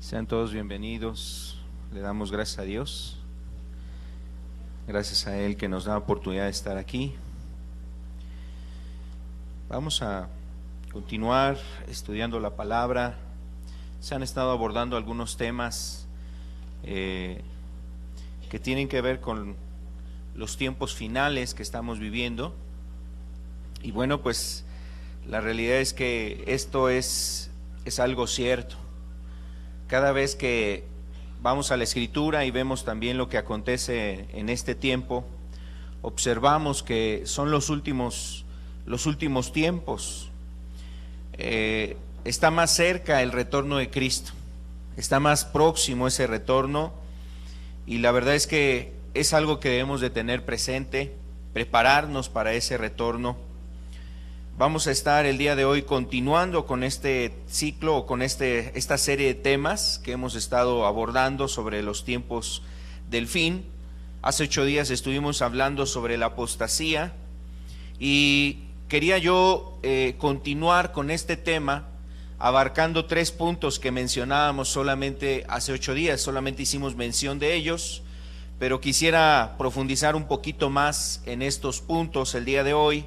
Sean todos bienvenidos. Le damos gracias a Dios. Gracias a Él que nos da la oportunidad de estar aquí. Vamos a continuar estudiando la palabra. Se han estado abordando algunos temas que tienen que ver con los tiempos finales que estamos viviendo. Y bueno, pues la realidad es que esto es algo cierto. Cada vez que vamos a la Escritura y vemos también lo que acontece en este tiempo, observamos que son los últimos tiempos. Está más cerca el retorno de Cristo, está más próximo ese retorno, y la verdad es que es algo que debemos de tener presente, prepararnos para ese retorno. Vamos a estar el día de hoy continuando con este ciclo o con esta serie de temas que hemos estado abordando sobre los tiempos del fin. Hace 8 días estuvimos hablando sobre la apostasía y quería yo continuar con este tema abarcando 3 puntos que mencionábamos solamente hace 8 días, solamente hicimos mención de ellos, pero quisiera profundizar un poquito más en estos puntos el día de hoy,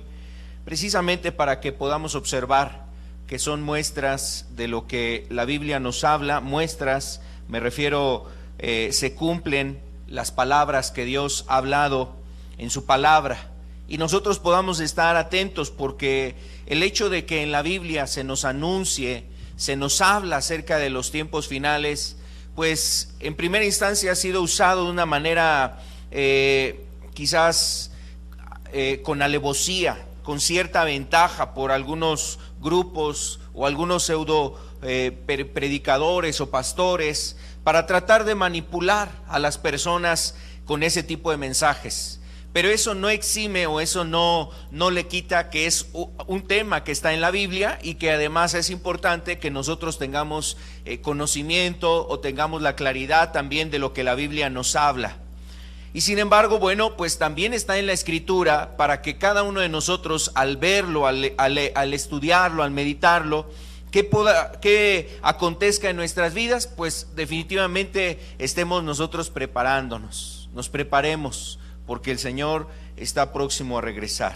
precisamente para que podamos observar que son muestras de lo que la Biblia nos habla. Muestras, me refiero, se cumplen las palabras que Dios ha hablado en su palabra, y nosotros podamos estar atentos, porque el hecho de que en la Biblia se nos anuncie, se nos habla acerca de los tiempos finales, pues en primera instancia ha sido usado de una manera quizás con alevosía, con cierta ventaja por algunos grupos o algunos pseudo predicadores o pastores, para tratar de manipular a las personas con ese tipo de mensajes. Pero eso no exime o eso no le quita que es un tema que está en la Biblia, y que además es importante que nosotros tengamos conocimiento o tengamos la claridad también de lo que la Biblia nos habla. Y sin embargo, bueno, pues también está en la Escritura para que cada uno de nosotros, al verlo, al estudiarlo, al meditarlo, que acontezca en nuestras vidas, pues definitivamente estemos nosotros preparándonos, nos preparemos, porque el Señor está próximo a regresar.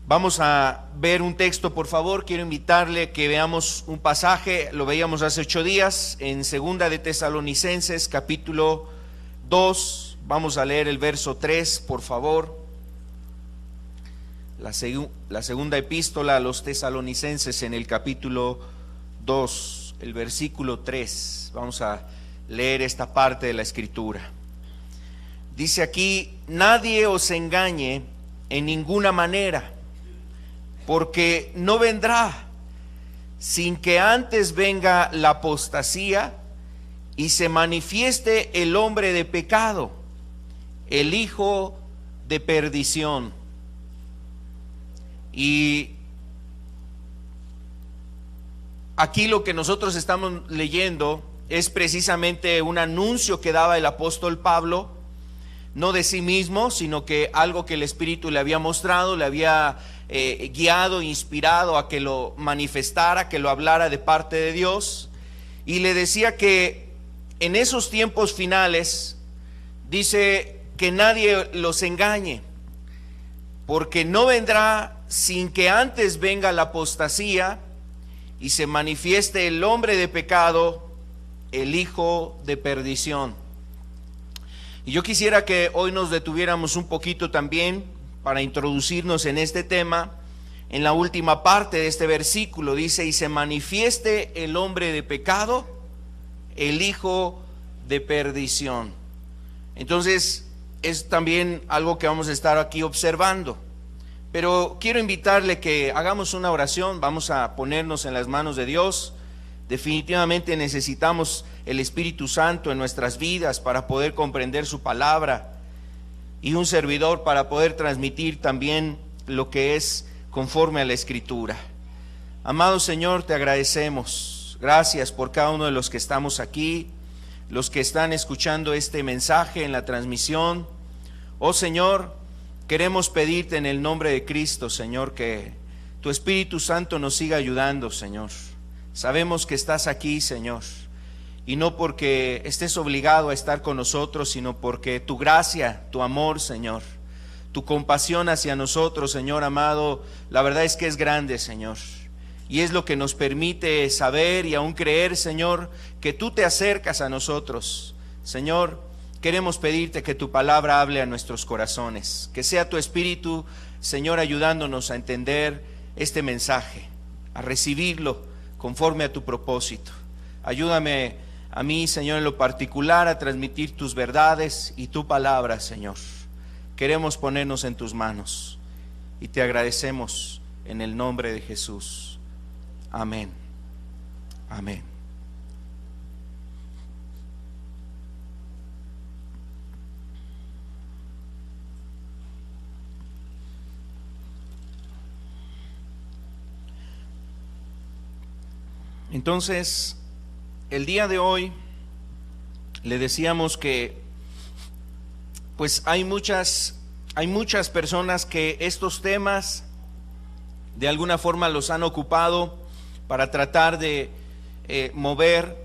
Vamos a ver un texto, por favor. Quiero invitarle que veamos un pasaje, lo veíamos hace 8 días, en Segunda de Tesalonicenses, capítulo 2, vamos a leer el verso 3, por favor. La segunda epístola a los tesalonicenses, en el capítulo 2, el versículo 3. Vamos a leer esta parte de la Escritura. Dice aquí: nadie os engañe en ninguna manera, porque no vendrá sin que antes venga la apostasía y se manifieste el hombre de pecado, el hijo de perdición. Y aquí lo que nosotros estamos leyendo es precisamente un anuncio que daba el apóstol Pablo, no de sí mismo, sino que algo que el Espíritu le había mostrado, le había guiado, inspirado a que lo manifestara, que lo hablara de parte de Dios. Y le decía que en esos tiempos finales, dice que nadie los engañe, porque no vendrá sin que antes venga la apostasía y se manifieste el hombre de pecado, el hijo de perdición. Y yo quisiera que hoy nos detuviéramos un poquito también para introducirnos en este tema. En la última parte de este versículo dice: y se manifieste el hombre de pecado, el hijo de perdición. Entonces es también algo que vamos a estar aquí observando. Pero quiero invitarle que hagamos una oración. Vamos a ponernos en las manos de Dios. Definitivamente necesitamos el Espíritu Santo en nuestras vidas para poder comprender su palabra, y un servidor para poder transmitir también lo que es conforme a la Escritura. Amado Señor, te agradecemos. Gracias por cada uno de los que estamos aquí, los que están escuchando este mensaje en la transmisión. Oh Señor, queremos pedirte en el nombre de Cristo, Señor, que tu Espíritu Santo nos siga ayudando, Señor. Sabemos que estás aquí, Señor, y no porque estés obligado a estar con nosotros, sino porque tu gracia, tu amor, Señor, tu compasión hacia nosotros, Señor amado, la verdad es que es grande, Señor. Y es lo que nos permite saber y aún creer, Señor, que tú te acercas a nosotros. Señor, queremos pedirte que tu palabra hable a nuestros corazones, que sea tu Espíritu, Señor, ayudándonos a entender este mensaje, a recibirlo conforme a tu propósito. Ayúdame a mí, Señor, en lo particular a transmitir tus verdades y tu palabra, Señor. Queremos ponernos en tus manos y te agradecemos en el nombre de Jesús. Amén. Amén. Entonces, el día de hoy le decíamos que pues hay muchas personas que estos temas de alguna forma los han ocupado para tratar de mover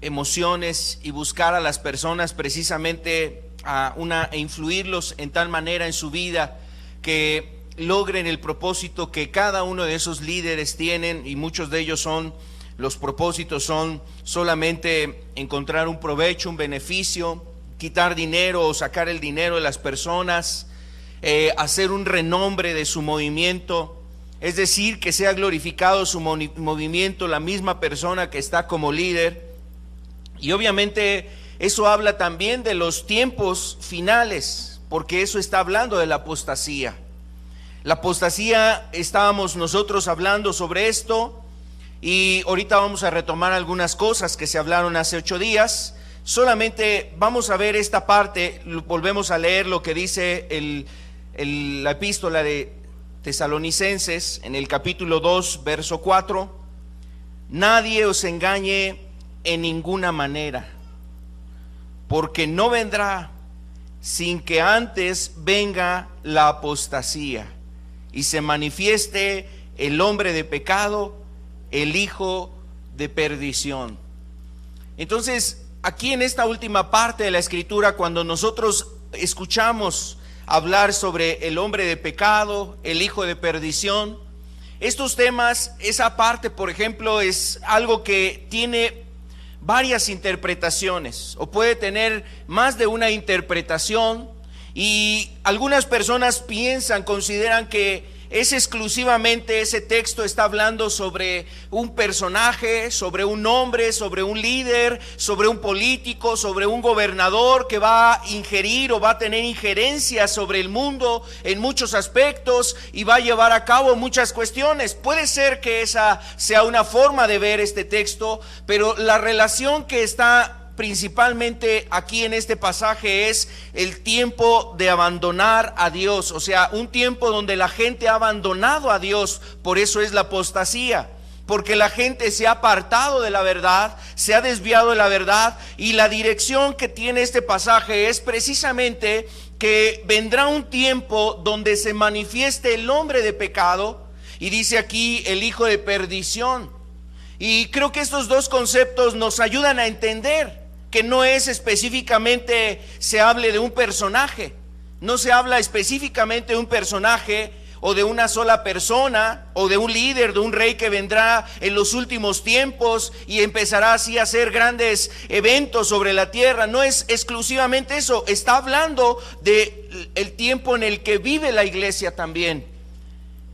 emociones y buscar a las personas precisamente e influirlos en tal manera en su vida que logren el propósito que cada uno de esos líderes tienen, y muchos de ellos los propósitos son solamente encontrar un provecho, un beneficio, quitar dinero o sacar el dinero de las personas, hacer un renombre de su movimiento, es decir, que sea glorificado su movimiento, la misma persona que está como líder. Y obviamente eso habla también de los tiempos finales, porque eso está hablando de la apostasía. La apostasía, estábamos nosotros hablando sobre esto, y ahorita vamos a retomar algunas cosas que se hablaron hace 8 días. Solamente vamos a ver esta parte, volvemos a leer lo que dice la epístola de Tesalonicenses en el capítulo 2, verso 4. Nadie os engañe en ninguna manera, porque no vendrá sin que antes venga la apostasía y se manifieste el hombre de pecado, el hijo de perdición. Entonces, aquí en esta última parte de la escritura, cuando nosotros escuchamos hablar sobre el hombre de pecado, el hijo de perdición, estos temas, esa parte, por ejemplo, es algo que tiene varias interpretaciones, o puede tener más de una interpretación, y algunas personas consideran que es exclusivamente ese texto está hablando sobre un personaje, sobre un hombre, sobre un líder, sobre un político, sobre un gobernador que va a ingerir o va a tener injerencia sobre el mundo en muchos aspectos y va a llevar a cabo muchas cuestiones. Puede ser que esa sea una forma de ver este texto, pero la relación que está principalmente aquí en este pasaje es el tiempo de abandonar a Dios, o sea, un tiempo donde la gente ha abandonado a Dios. Por eso es la apostasía, porque la gente se ha apartado de la verdad, se ha desviado de la verdad, y la dirección que tiene este pasaje es precisamente que vendrá un tiempo donde se manifieste el hombre de pecado, y dice aquí el hijo de perdición. Y creo que estos dos conceptos nos ayudan a entender que no es específicamente se hable de un personaje, no se habla específicamente de un personaje o de una sola persona o de un líder, de un rey que vendrá en los últimos tiempos y empezará así a hacer grandes eventos sobre la tierra. No es exclusivamente eso, está hablando de el tiempo en el que vive la iglesia también,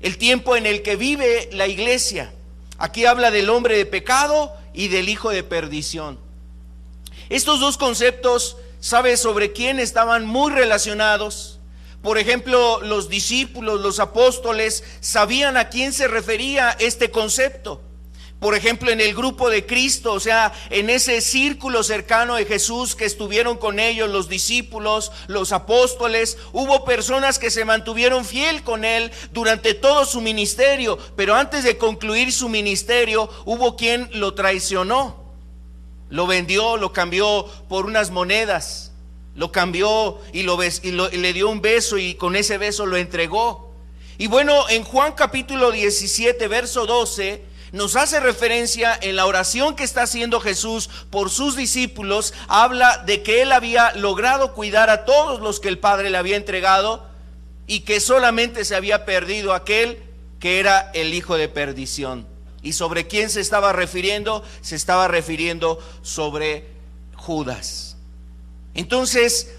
el tiempo en el que vive la iglesia. Aquí habla del hombre de pecado y del hijo de perdición. Estos dos conceptos, ¿sabes sobre quién estaban muy relacionados? Por ejemplo, los discípulos, los apóstoles, sabían a quién se refería este concepto. Por ejemplo, en el grupo de Cristo, o sea, en ese círculo cercano de Jesús que estuvieron con ellos, los discípulos, los apóstoles, hubo personas que se mantuvieron fiel con él durante todo su ministerio, pero antes de concluir su ministerio, hubo quien lo traicionó. Lo vendió, lo cambió por unas monedas, lo cambió y le dio un beso, y con ese beso lo entregó. Y bueno, en Juan capítulo 17, verso 12, nos hace referencia en la oración que está haciendo Jesús por sus discípulos. Habla de que Él había logrado cuidar a todos los que el Padre le había entregado y que solamente se había perdido aquel que era el hijo de perdición. ¿Y sobre quién se estaba refiriendo? Se estaba refiriendo sobre Judas. Entonces,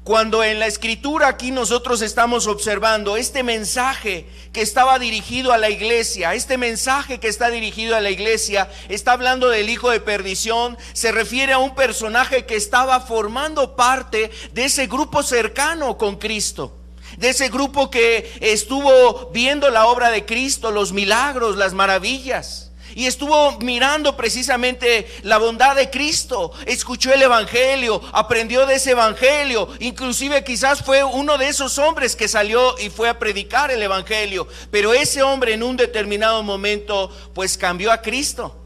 cuando en la escritura aquí nosotros estamos observando este mensaje que estaba dirigido a la iglesia, este mensaje que está dirigido a la iglesia, está hablando del hijo de perdición, se refiere a un personaje que estaba formando parte de ese grupo cercano con Cristo, de ese grupo que estuvo viendo la obra de Cristo, los milagros, las maravillas. Y estuvo mirando precisamente la bondad de Cristo, escuchó el evangelio, aprendió de ese evangelio, inclusive quizás fue uno de esos hombres que salió y fue a predicar el evangelio. Pero ese hombre en un determinado momento pues cambió a Cristo.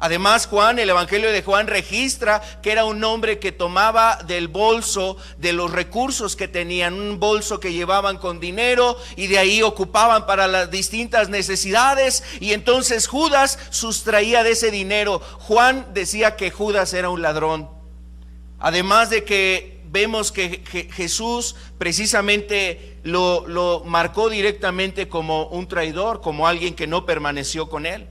Además, Juan, el evangelio de Juan registra que era un hombre que tomaba del bolso de los recursos que tenían, un bolso que llevaban con dinero y de ahí ocupaban para las distintas necesidades, y entonces Judas sustraía de ese dinero. Juan decía que Judas era un ladrón. Además de que vemos que Jesús precisamente lo marcó directamente como un traidor, como alguien que no permaneció con él.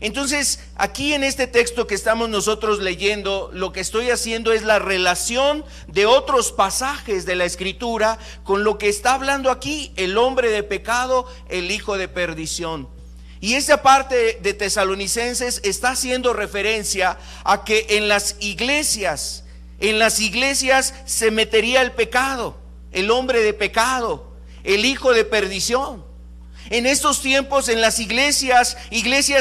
Entonces, aquí en este texto que estamos nosotros leyendo, lo que estoy haciendo es la relación de otros pasajes de la Escritura con lo que está hablando aquí, el hombre de pecado, el hijo de perdición. Y esa parte de Tesalonicenses está haciendo referencia a que en las iglesias se metería el pecado, el hombre de pecado, el hijo de perdición. En estos tiempos, en las iglesias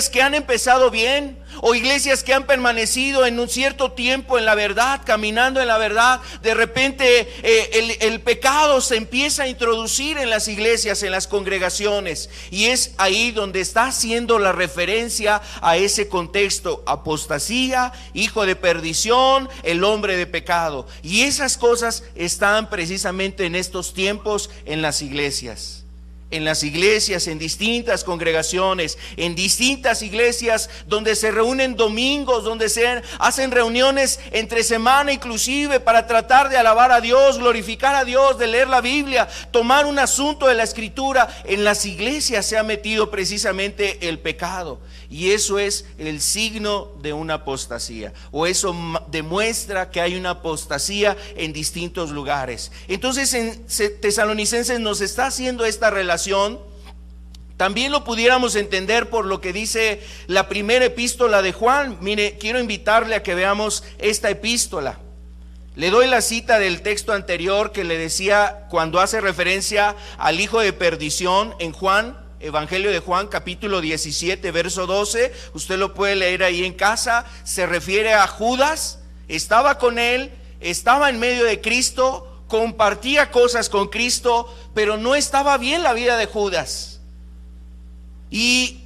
que han empezado bien, o iglesias que han permanecido en un cierto tiempo en la verdad, caminando en la verdad, de repente el pecado se empieza a introducir en las iglesias, en las congregaciones, y es ahí donde está haciendo la referencia a ese contexto: apostasía, hijo de perdición, el hombre de pecado. Y esas cosas están precisamente en estos tiempos en las iglesias. En las iglesias, en distintas congregaciones, en distintas iglesias donde se reúnen domingos, donde se hacen reuniones entre semana inclusive para tratar de alabar a Dios, glorificar a Dios, de leer la Biblia, tomar un asunto de la Escritura. En las iglesias se ha metido precisamente el pecado, y eso es el signo de una apostasía, o eso demuestra que hay una apostasía en distintos lugares. Entonces en Tesalonicenses nos está haciendo esta relación. También lo pudiéramos entender por lo que dice la primera epístola de Juan. Mire, quiero invitarle a que veamos esta epístola. Le doy la cita del texto anterior que le decía cuando hace referencia al hijo de perdición en Juan, Evangelio de Juan, capítulo 17, verso 12. Usted lo puede leer ahí en casa. Se refiere a Judas. Estaba con él, estaba en medio de Cristo, compartía cosas con Cristo, pero no estaba bien la vida de Judas. Y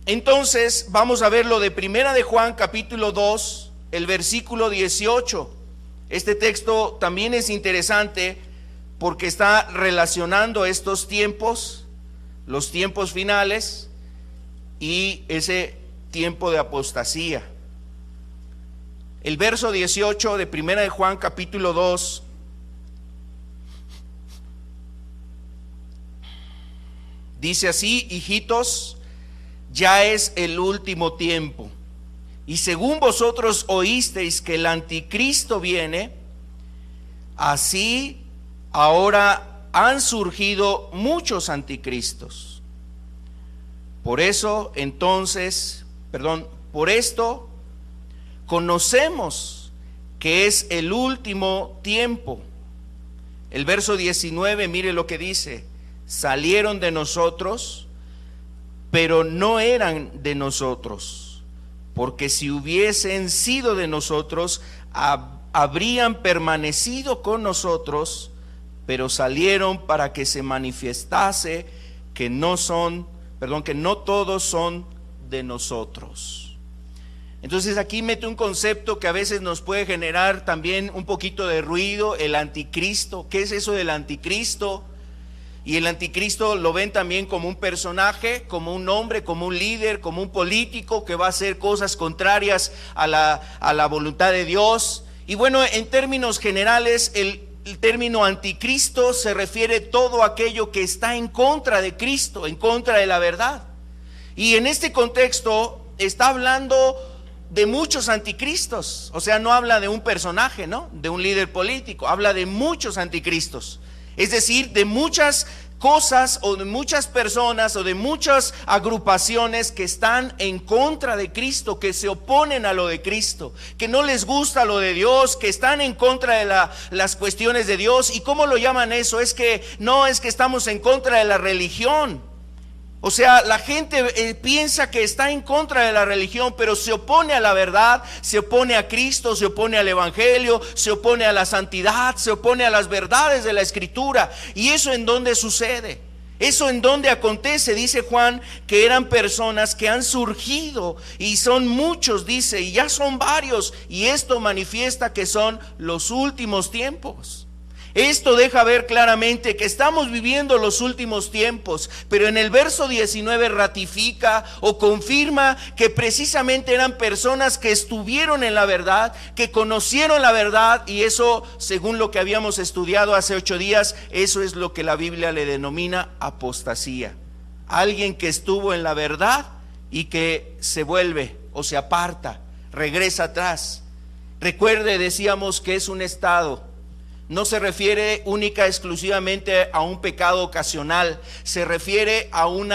entonces vamos a ver lo de primera de Juan, capítulo 2, el versículo 18. Este texto también es interesante porque está relacionando estos tiempos, los tiempos finales, y ese tiempo de apostasía. El verso 18 de primera de Juan, capítulo 2, dice así: hijitos, ya es el último tiempo, y según vosotros oísteis que el anticristo viene, así ahora han surgido muchos anticristos. Por esto conocemos que es el último tiempo. El verso 19, mire lo que dice: salieron de nosotros, pero no eran de nosotros, porque si hubiesen sido de nosotros, habrían permanecido con nosotros, pero salieron para que se manifestase que no todos son de nosotros. Entonces aquí mete un concepto que a veces nos puede generar también un poquito de ruido: el anticristo. ¿Qué es eso del anticristo? Y el anticristo lo ven también como un personaje, como un hombre, como un líder, como un político que va a hacer cosas contrarias a la voluntad de Dios. Y bueno, en términos generales, el término anticristo se refiere a todo aquello que está en contra de Cristo, en contra de la verdad. Y en este contexto está hablando de muchos anticristos. O sea, no habla de un personaje, ¿no?, de un líder político, habla de muchos anticristos. Es decir, de muchas cosas o de muchas personas o de muchas agrupaciones que están en contra de Cristo, que se oponen a lo de Cristo, que no les gusta lo de Dios, que están en contra de las cuestiones de Dios. ¿Y cómo lo llaman eso? Es que no es que estamos en contra de la religión. O sea, la gente piensa que está en contra de la religión, pero se opone a la verdad, se opone a Cristo, se opone al Evangelio, se opone a la santidad, se opone a las verdades de la Escritura. ¿Y eso en dónde sucede? Eso en dónde acontece. Dice Juan que eran personas que han surgido y son muchos, dice, y ya son varios, y esto manifiesta que son los últimos tiempos. Esto deja ver claramente que estamos viviendo los últimos tiempos, pero en el verso 19 ratifica o confirma que precisamente eran personas que estuvieron en la verdad, que conocieron la verdad, y eso, según lo que habíamos estudiado hace 8 días, eso es lo que la Biblia le denomina apostasía. Alguien que estuvo en la verdad y que se vuelve o se aparta, regresa atrás. Recuerde, decíamos que es un estado. No se refiere única exclusivamente a un pecado ocasional, se refiere a un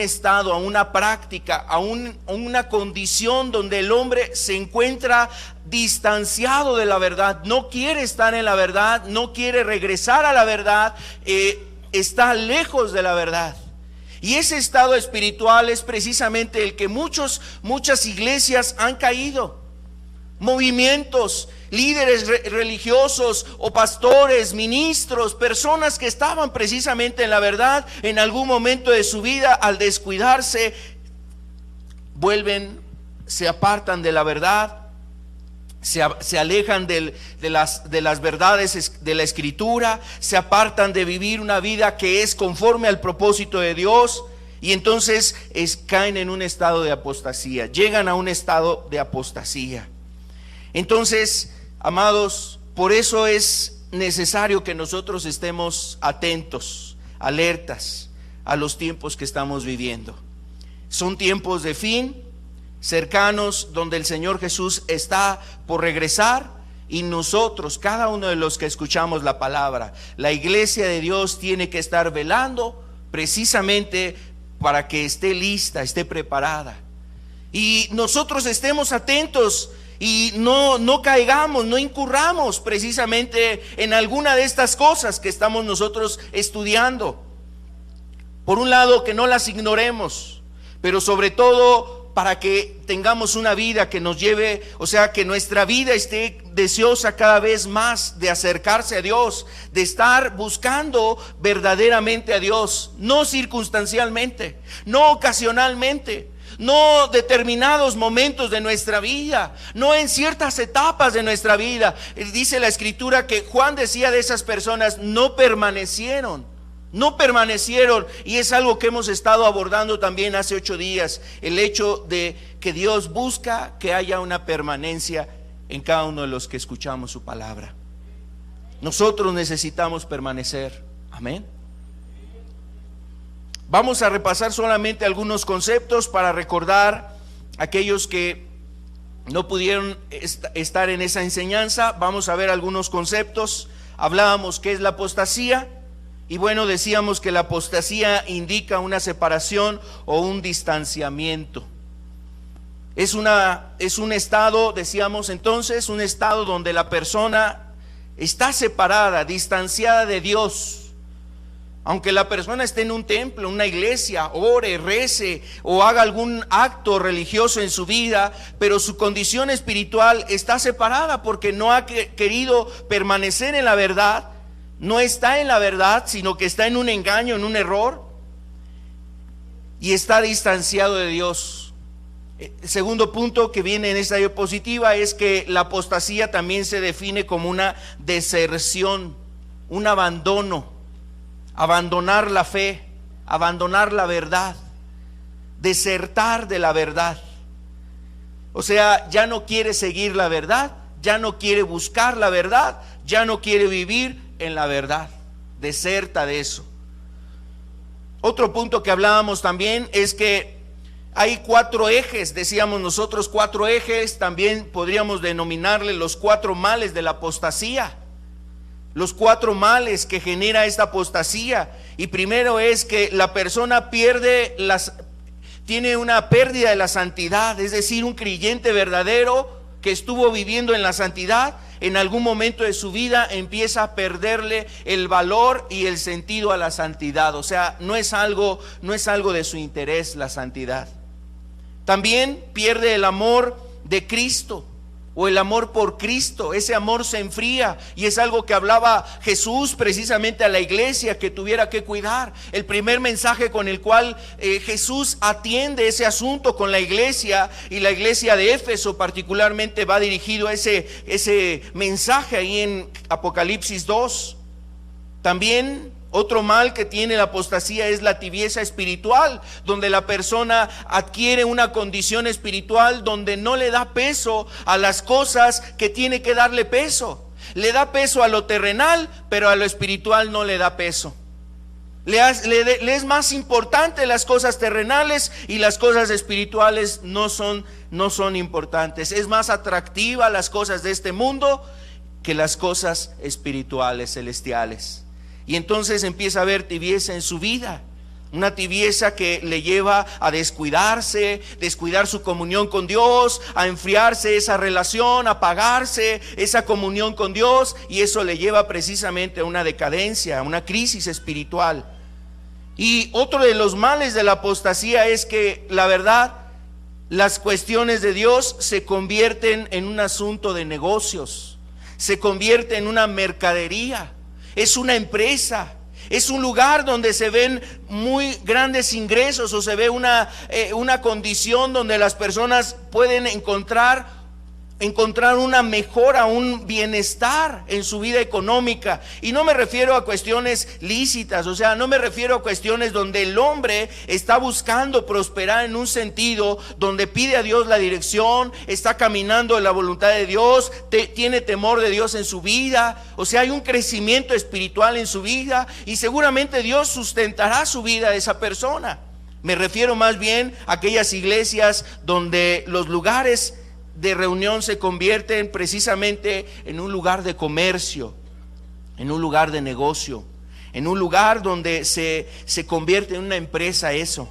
estado, a una práctica, a una condición donde el hombre se encuentra distanciado de la verdad, no quiere estar en la verdad, no quiere regresar a la verdad, está lejos de la verdad. Y ese estado espiritual es precisamente el que muchas iglesias han caído. Movimientos, líderes religiosos o pastores, ministros, personas que estaban precisamente en la verdad, en algún momento de su vida, al descuidarse, se apartan de la verdad, se alejan de las verdades de la Escritura, se apartan de vivir una vida que es conforme al propósito de Dios, y entonces caen en un estado de apostasía, llegan a un estado de apostasía. Entonces, amados, por eso es necesario que nosotros estemos atentos, alertas a los tiempos que estamos viviendo. Son tiempos de fin, cercanos, donde el Señor Jesús está por regresar, y nosotros, cada uno de los que escuchamos la palabra, la iglesia de Dios tiene que estar velando precisamente para que esté lista, esté preparada, y nosotros estemos atentos y no caigamos, no incurramos precisamente en alguna de estas cosas que estamos nosotros estudiando. Por un lado, que no las ignoremos, pero sobre todo para que tengamos una vida que nos lleve, o sea, que nuestra vida esté deseosa cada vez más de acercarse a Dios, de estar buscando verdaderamente a Dios, no circunstancialmente, no ocasionalmente, no determinados momentos de nuestra vida, no en ciertas etapas de nuestra vida. Dice la Escritura que Juan decía de esas personas, no permanecieron, y es algo que hemos estado abordando también hace 8 días, el hecho de que Dios busca que haya una permanencia en cada uno de los que escuchamos su palabra. Nosotros necesitamos permanecer, amén. Vamos a repasar solamente algunos conceptos para recordar a aquellos que no pudieron estar en esa enseñanza. Vamos a ver algunos conceptos. Hablábamos qué es la apostasía, y bueno, decíamos que la apostasía indica una separación o un distanciamiento. Es un estado, decíamos entonces, un estado donde la persona está separada, distanciada de Dios. Aunque la persona esté en un templo, en una iglesia, ore, rece o haga algún acto religioso en su vida, pero su condición espiritual está separada porque no ha querido permanecer en la verdad, no está en la verdad, sino que está en un engaño, en un error, y está distanciado de Dios. El segundo punto que viene en esta diapositiva es que la apostasía también se define como una deserción, un abandono abandonar la fe, abandonar la verdad, desertar de la verdad. O sea, ya no quiere seguir la verdad, ya no quiere buscar la verdad, ya no quiere vivir en la verdad, deserta de eso. Otro punto que hablábamos también es que hay 4 ejes, decíamos nosotros 4 ejes, también podríamos denominarle los 4 males de la apostasía. Los 4 males que genera esta apostasía. Y primero es que la persona tiene una pérdida de la santidad, es decir, un creyente verdadero que estuvo viviendo en la santidad, en algún momento de su vida empieza a perderle el valor y el sentido a la santidad. O sea, no es algo de su interés la santidad. También pierde el amor de Cristo o el amor por Cristo. Ese amor se enfría y es algo que hablaba Jesús precisamente a la iglesia que tuviera que cuidar. El primer mensaje con el cual Jesús atiende ese asunto con la iglesia, y la iglesia de Éfeso particularmente va dirigido a ese mensaje ahí en Apocalipsis 2. También otro mal que tiene la apostasía es la tibieza espiritual, donde la persona adquiere una condición espiritual donde no le da peso a las cosas que tiene que darle peso. Le da peso a lo terrenal, pero a lo espiritual no le da peso. Le es más importante las cosas terrenales y las cosas espirituales no son importantes. Es más atractiva las cosas de este mundo que las cosas espirituales, celestiales. Y entonces empieza a haber tibieza en su vida, una tibieza que le lleva a descuidar su comunión con Dios, a enfriarse esa relación, a apagarse esa comunión con Dios, y eso le lleva precisamente a una decadencia, a una crisis espiritual. Y otro de los males de la apostasía es que, la verdad, las cuestiones de Dios se convierten en un asunto de negocios, se convierte en una mercadería. Es una empresa, es un lugar donde se ven muy grandes ingresos, o se ve una condición donde las personas pueden encontrar una mejora, un bienestar en su vida económica. Y no me refiero a cuestiones lícitas, o sea, no me refiero a cuestiones donde el hombre está buscando prosperar en un sentido donde pide a Dios la dirección, está caminando en la voluntad de Dios, tiene temor de Dios en su vida. O sea, hay un crecimiento espiritual en su vida y seguramente Dios sustentará su vida de esa persona. Me refiero más bien a aquellas iglesias donde los lugares de reunión se convierten precisamente en un lugar de comercio, en un lugar de negocio, en un lugar donde se convierte en una empresa eso.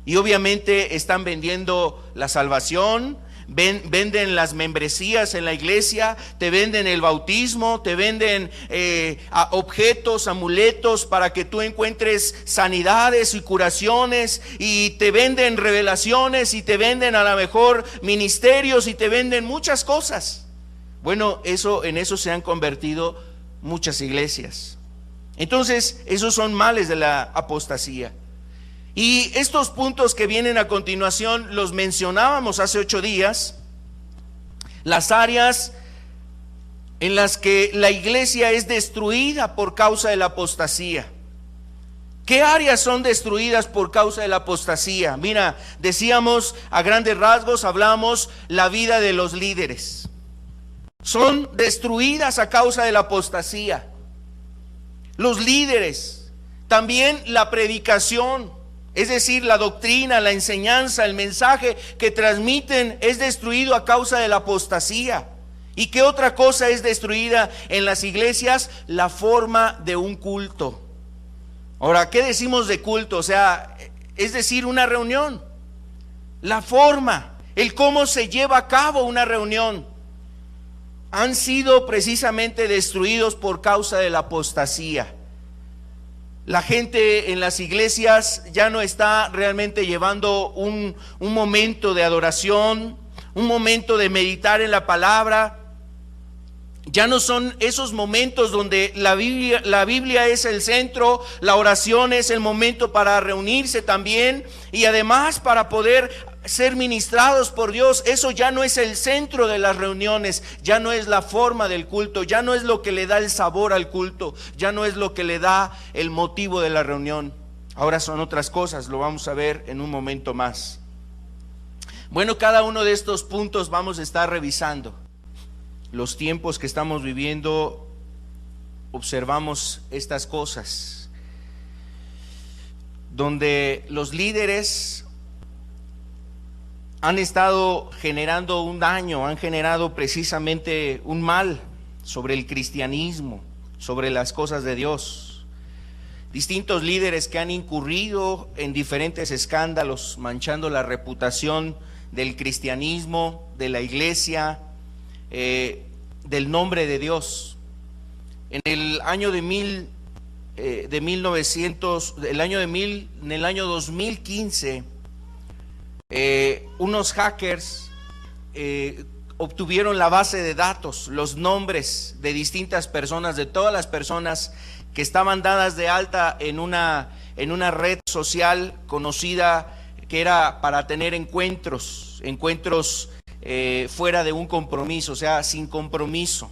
Y obviamente están vendiendo la salvación, venden las membresías en la iglesia, te venden el bautismo, te venden objetos, amuletos para que tú encuentres sanidades y curaciones, y te venden revelaciones, y te venden a lo mejor ministerios, y te venden muchas cosas. Bueno, en eso se han convertido muchas iglesias. Entonces, esos son males de la apostasía. Y estos puntos que vienen a continuación los mencionábamos hace 8 días, las áreas en las que la iglesia es destruida por causa de la apostasía. ¿Qué áreas son destruidas por causa de la apostasía? Mira, decíamos a grandes rasgos, hablamos la vida de los líderes. Son destruidas a causa de la apostasía. Los líderes, también la predicación. Es decir, la doctrina, la enseñanza, el mensaje que transmiten es destruido a causa de la apostasía. ¿Y qué otra cosa es destruida en las iglesias? La forma de un culto. Ahora, ¿qué decimos de culto? O sea, es decir, una reunión. La forma, el cómo se lleva a cabo una reunión, han sido precisamente destruidos por causa de la apostasía. La gente en las iglesias ya no está realmente llevando un momento de adoración, un momento de meditar en la palabra. Ya no son esos momentos donde la Biblia es el centro, la oración es el momento para reunirse también y además para poder ser ministrados por Dios. Eso ya no es el centro de las reuniones, ya no es la forma del culto, ya no es lo que le da el sabor al culto, ya no es lo que le da el motivo de la reunión. Ahora son otras cosas, lo vamos a ver en un momento más. Bueno, cada uno de estos puntos vamos a estar revisando. Los tiempos que estamos viviendo, observamos estas cosas, donde los líderes han estado generando un daño, han generado precisamente un mal sobre el cristianismo, sobre las cosas de Dios. Distintos líderes que han incurrido en diferentes escándalos, manchando la reputación del cristianismo, de la iglesia, del nombre de Dios. En el año en el año 2015, unos hackers obtuvieron la base de datos, los nombres de distintas personas, de todas las personas que estaban dadas de alta en una red social conocida que era para tener encuentros fuera de un compromiso, o sea, sin compromiso.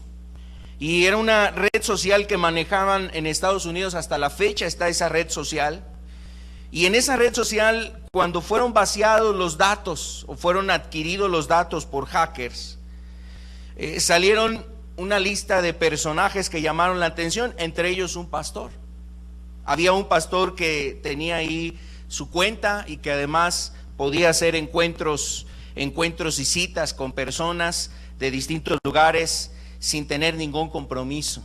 Y era una red social que manejaban en Estados Unidos, hasta la fecha está esa red social. Y en esa red social, cuando fueron vaciados los datos o fueron adquiridos los datos por hackers, salieron una lista de personajes que llamaron la atención, entre ellos un pastor. Había un pastor que tenía ahí su cuenta y que además podía hacer encuentros y citas con personas de distintos lugares sin tener ningún compromiso.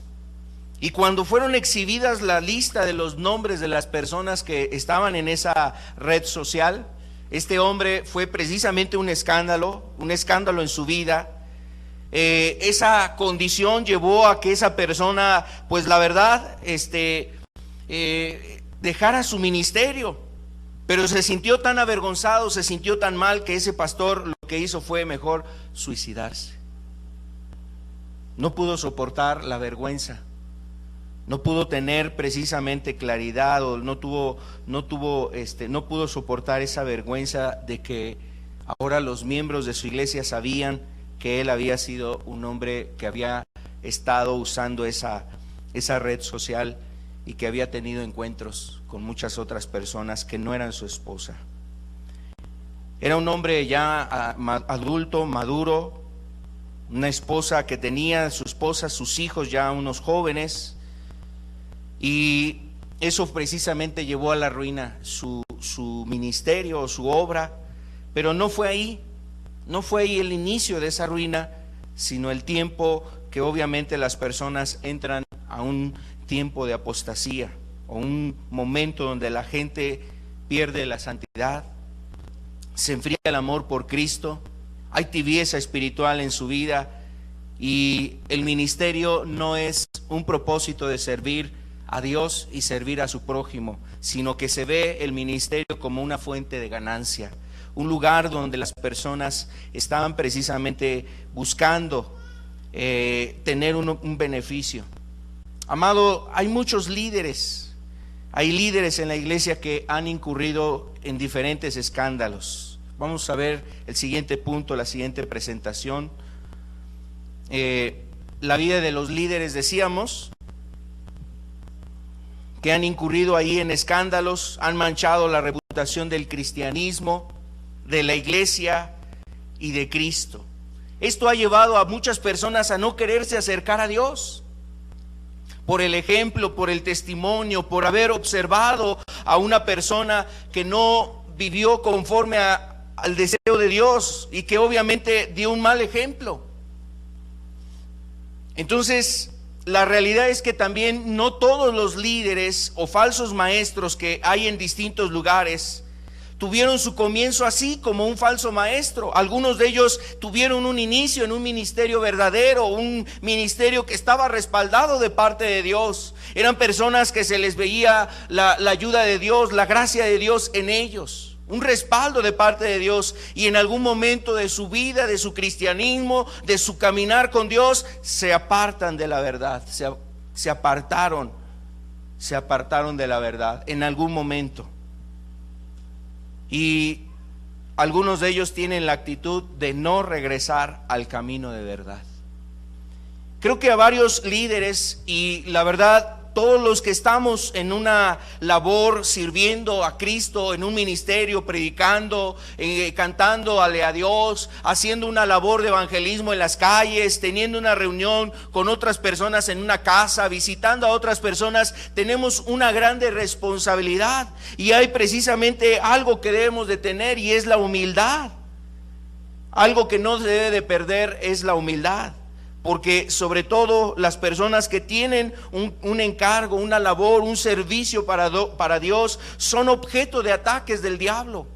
Y cuando fueron exhibidas la lista de los nombres de las personas que estaban en esa red social, este hombre fue precisamente un escándalo en su vida. Esa condición llevó a que esa persona, pues la verdad, dejara su ministerio. Pero se sintió tan avergonzado, se sintió tan mal, que ese pastor lo que hizo fue mejor suicidarse. No pudo soportar la vergüenza, no pudo tener precisamente claridad, o no pudo soportar esa vergüenza de que ahora los miembros de su iglesia sabían que él había sido un hombre que había estado usando esa red social y que había tenido encuentros con muchas otras personas que no eran su esposa. Era un hombre ya adulto, maduro, una esposa que tenía, su esposa, sus hijos ya unos jóvenes, y eso precisamente llevó a la ruina su ministerio, su obra. Pero no fue ahí el inicio de esa ruina, sino el tiempo que obviamente las personas entran a un tiempo de apostasía, o un momento donde la gente pierde la santidad, se enfría el amor por Cristo, hay tibieza espiritual en su vida, y el ministerio no es un propósito de servir a Dios y servir a su prójimo, sino que se ve el ministerio como una fuente de ganancia, un lugar donde las personas estaban precisamente buscando tener un beneficio. Amado, hay muchos líderes, hay líderes en la iglesia que han incurrido en diferentes escándalos. Vamos a ver el siguiente punto, la siguiente presentación. La vida de los líderes, decíamos, que han incurrido ahí en escándalos, han manchado la reputación del cristianismo, de la iglesia y de Cristo. Esto ha llevado a muchas personas a no quererse acercar a Dios, por el ejemplo, por el testimonio, por haber observado a una persona que no vivió conforme al deseo de Dios y que obviamente dio un mal ejemplo. Entonces, la realidad es que también no todos los líderes o falsos maestros que hay en distintos lugares tuvieron su comienzo así, como un falso maestro. Algunos de ellos tuvieron un inicio en un ministerio verdadero, un ministerio que estaba respaldado de parte de Dios. Eran personas que se les veía la ayuda de Dios, la gracia de Dios en ellos. un respaldo de parte de Dios, y en algún momento de su vida, de su cristianismo, de su caminar con Dios, se apartan de la verdad, se apartaron de la verdad en algún momento. Y algunos de ellos tienen la actitud de no regresar al camino de verdad. Creo que a varios líderes, y la verdad, todos los que estamos en una labor sirviendo a Cristo, en un ministerio, predicando, cantándole a Dios, haciendo una labor de evangelismo en las calles, teniendo una reunión con otras personas en una casa, visitando a otras personas, tenemos una grande responsabilidad, y hay precisamente algo que debemos de tener, y es la humildad. Algo que no se debe de perder es la humildad. Porque sobre todo las personas que tienen un encargo, una labor, un servicio para Dios, son objeto de ataques del diablo.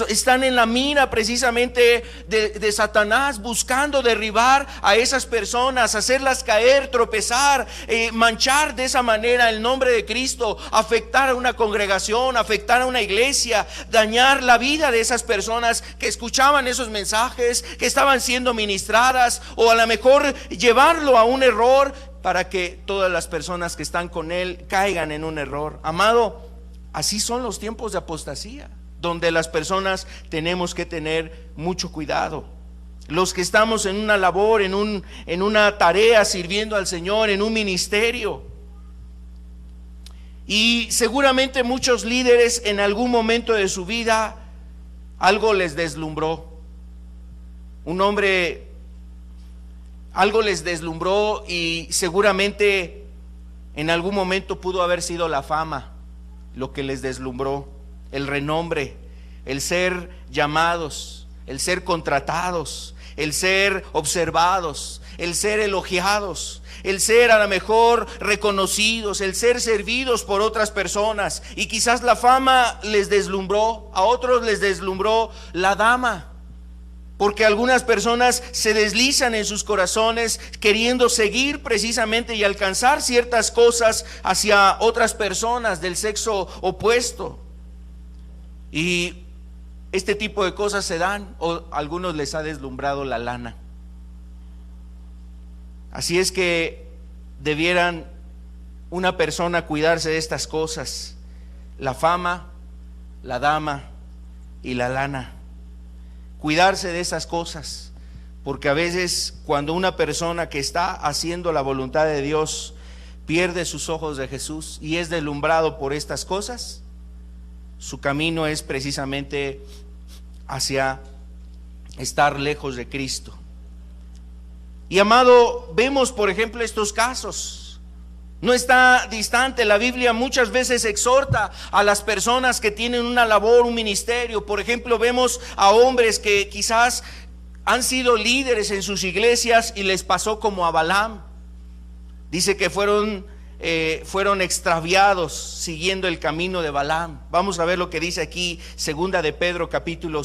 Están en la mira precisamente de Satanás, buscando derribar a esas personas, hacerlas caer, tropezar, manchar de esa manera el nombre de Cristo, afectar a una congregación, afectar a una iglesia, dañar la vida de esas personas que escuchaban esos mensajes, que estaban siendo ministradas, o a lo mejor llevarlo a un error para que todas las personas que están con él caigan en un error. Amado, así son los tiempos de apostasía, donde las personas tenemos que tener mucho cuidado. Los que estamos en una labor, en una tarea, sirviendo al Señor, en un ministerio. Y seguramente muchos líderes en algún momento de su vida algo les deslumbró. Un hombre, algo les deslumbró, y seguramente en algún momento pudo haber sido la fama lo que les deslumbró. El renombre, el ser llamados, el ser contratados, el ser observados, el ser elogiados, el ser a lo mejor reconocidos, el ser servidos por otras personas. Y quizás la fama les deslumbró, a otros les deslumbró la dama, porque algunas personas se deslizan en sus corazones queriendo seguir precisamente y alcanzar ciertas cosas hacia otras personas del sexo opuesto. Y este tipo de cosas se dan, o a algunos les ha deslumbrado la lana. Así es que debieran una persona cuidarse de estas cosas: la fama, la dama y la lana. Cuidarse de esas cosas, porque a veces cuando una persona que está haciendo la voluntad de Dios pierde sus ojos de Jesús y es deslumbrado por estas cosas, su camino es precisamente hacia estar lejos de Cristo. Y amado, vemos por ejemplo estos casos. No está distante. La Biblia muchas veces exhorta a las personas que tienen una labor, un ministerio. Por ejemplo, vemos a hombres que quizás han sido líderes en sus iglesias y les pasó como a Balaam. Dice que fueron extraviados siguiendo el camino de Balaam. Vamos a ver lo que dice aquí, segunda de Pedro capítulo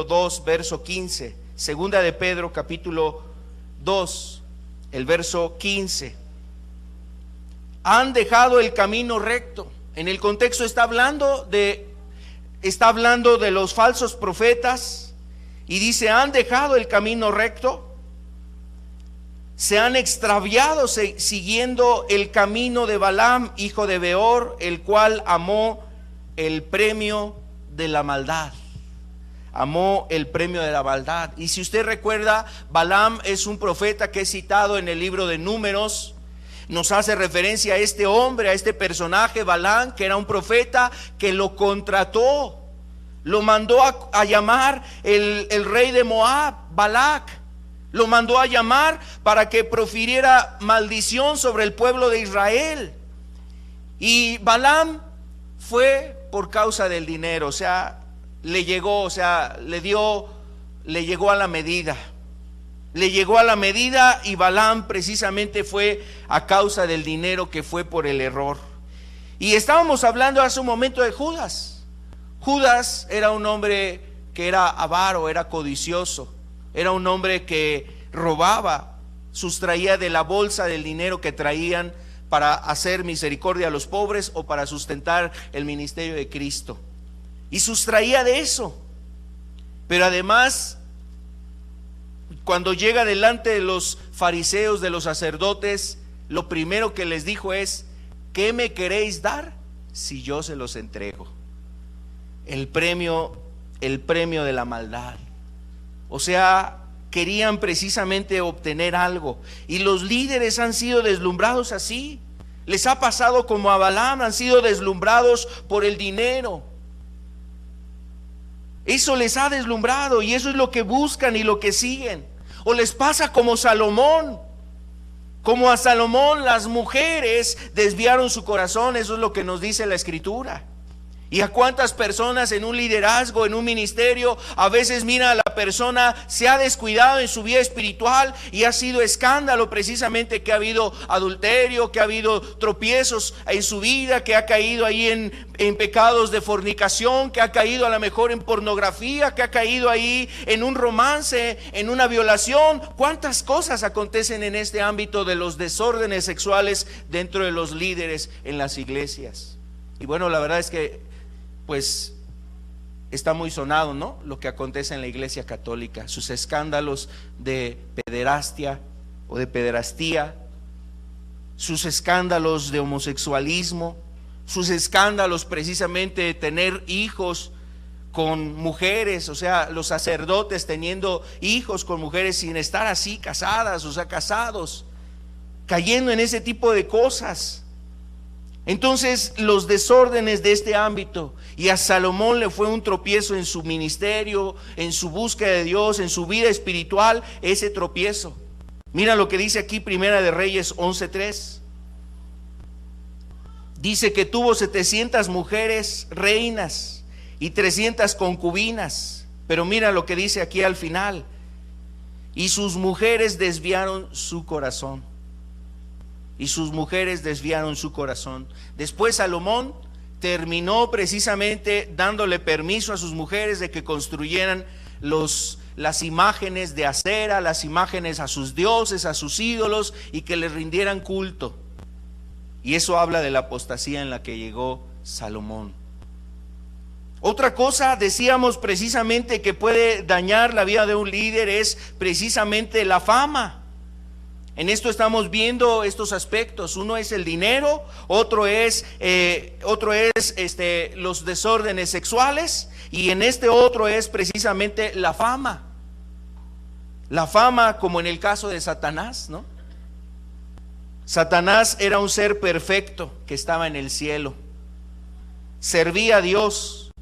2, verso 15. Segunda de Pedro capítulo 2, el verso 15. Han dejado el camino recto. En el contexto está hablando de los falsos profetas, y dice: han dejado el camino recto, se han extraviado siguiendo el camino de Balaam, hijo de Beor, el cual amó el premio de la maldad. Amó el premio de la maldad. Y si usted recuerda, Balaam es un profeta que es citado en el libro de Números. Nos hace referencia a este hombre, a este personaje, Balaam, que era un profeta que lo contrató. Lo mandó a llamar el rey de Moab, Balac. Lo mandó a llamar para que profiriera maldición sobre el pueblo de Israel. Y Balaam fue por causa del dinero, le llegó a la medida. Le llegó a la medida, y Balaam precisamente fue a causa del dinero, que fue por el error. Y estábamos hablando hace un momento de Judas. Judas era un hombre que era avaro, era codicioso. Era un hombre que robaba, sustraía de la bolsa del dinero que traían para hacer misericordia a los pobres o para sustentar el ministerio de Cristo. y sustraía de eso. Pero además, cuando llega delante de los fariseos, de los sacerdotes, lo primero que les dijo es: ¿qué me queréis dar si yo se los entrego? El premio de la maldad. O sea, querían precisamente obtener algo. Y los líderes han sido deslumbrados así. Les ha pasado como a Balaam, han sido deslumbrados por el dinero. Eso les ha deslumbrado y eso es lo que buscan y lo que siguen. O les pasa como Salomón. Como a Salomón las mujeres desviaron su corazón. Eso es lo que nos dice la Escritura. Y a cuántas personas en un liderazgo, en un ministerio, a veces mira, la persona se ha descuidado en su vida espiritual y ha sido escándalo precisamente que ha habido adulterio, que ha habido tropiezos en su vida, que ha caído ahí en pecados de fornicación, que ha caído a lo mejor en pornografía, que ha caído ahí en un romance, en una violación. ¿Cuántas cosas acontecen en este ámbito de los desórdenes sexuales dentro de los líderes en las iglesias? Y bueno, la verdad es que pues está muy sonado, ¿no? Lo que acontece en la Iglesia Católica, sus escándalos de pederastia o de pederastía, sus escándalos de homosexualismo, sus escándalos precisamente de tener hijos con mujeres, o sea, los sacerdotes teniendo hijos con mujeres sin estar así casadas, o sea, casados, cayendo en ese tipo de cosas. Entonces, los desórdenes de este ámbito, y a Salomón le fue un tropiezo en su ministerio, en su búsqueda de Dios, en su vida espiritual, ese tropiezo. Mira lo que dice aquí Primera de Reyes 11:3. Dice que tuvo 700 mujeres reinas y 300 concubinas. Pero mira lo que dice aquí al final: y sus mujeres desviaron su corazón. Y sus mujeres desviaron su corazón. Después Salomón terminó precisamente dándole permiso a sus mujeres de que construyeran las imágenes de Acera, las imágenes a sus dioses, a sus ídolos, y que les rindieran culto. Y eso habla de la apostasía en la que llegó Salomón. Otra cosa, decíamos precisamente, que puede dañar la vida de un líder es precisamente la fama. En esto estamos viendo estos aspectos. Uno es el dinero, otro es los desórdenes sexuales, y en este otro es precisamente la fama. La fama, como en el caso de Satanás, ¿no? Satanás era un ser perfecto que estaba en el cielo, servía a Dios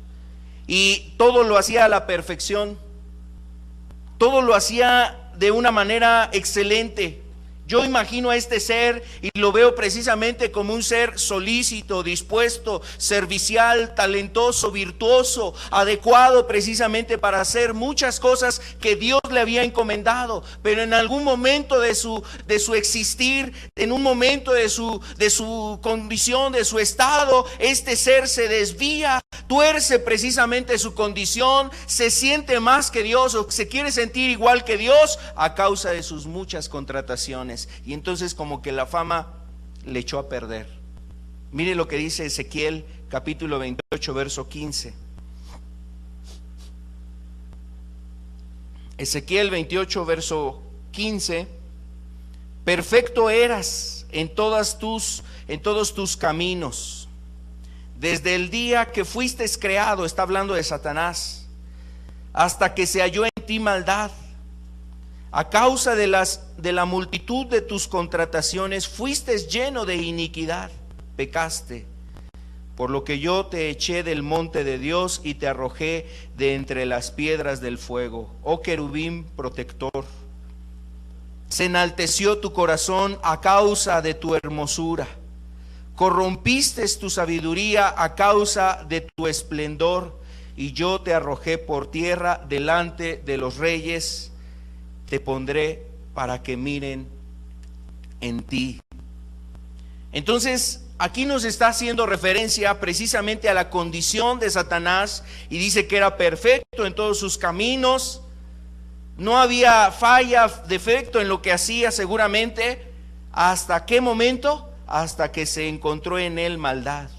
y todo lo hacía a la perfección, todo lo hacía de una manera excelente. Yo imagino a este ser y lo veo precisamente como un ser solícito, dispuesto, servicial, talentoso, virtuoso, adecuado precisamente para hacer muchas cosas que Dios le había encomendado. Pero en algún momento de su existir, en un momento de su condición, de su estado, este ser se desvía, tuerce precisamente su condición, se siente más que Dios o se quiere sentir igual que Dios a causa de sus muchas contrataciones. Y entonces como que la fama le echó a perder. Mire lo que dice Ezequiel capítulo 28 verso 15. Ezequiel 28 verso 15. Perfecto eras en todos tus caminos, desde el día que fuiste creado, está hablando de Satanás, hasta que se halló en ti maldad. A causa de la multitud de tus contrataciones fuiste lleno de iniquidad, pecaste, por lo que yo te eché del monte de Dios y te arrojé de entre las piedras del fuego, oh querubín protector. Se enalteció tu corazón a causa de tu hermosura, corrompiste tu sabiduría a causa de tu esplendor, y yo te arrojé por tierra delante de los reyes. Te pondré para que miren en ti. Entonces, aquí nos está haciendo referencia precisamente a la condición de Satanás, y dice que era perfecto en todos sus caminos. No había falla, defecto en lo que hacía seguramente. ¿Hasta qué momento? Hasta que se encontró en él maldad.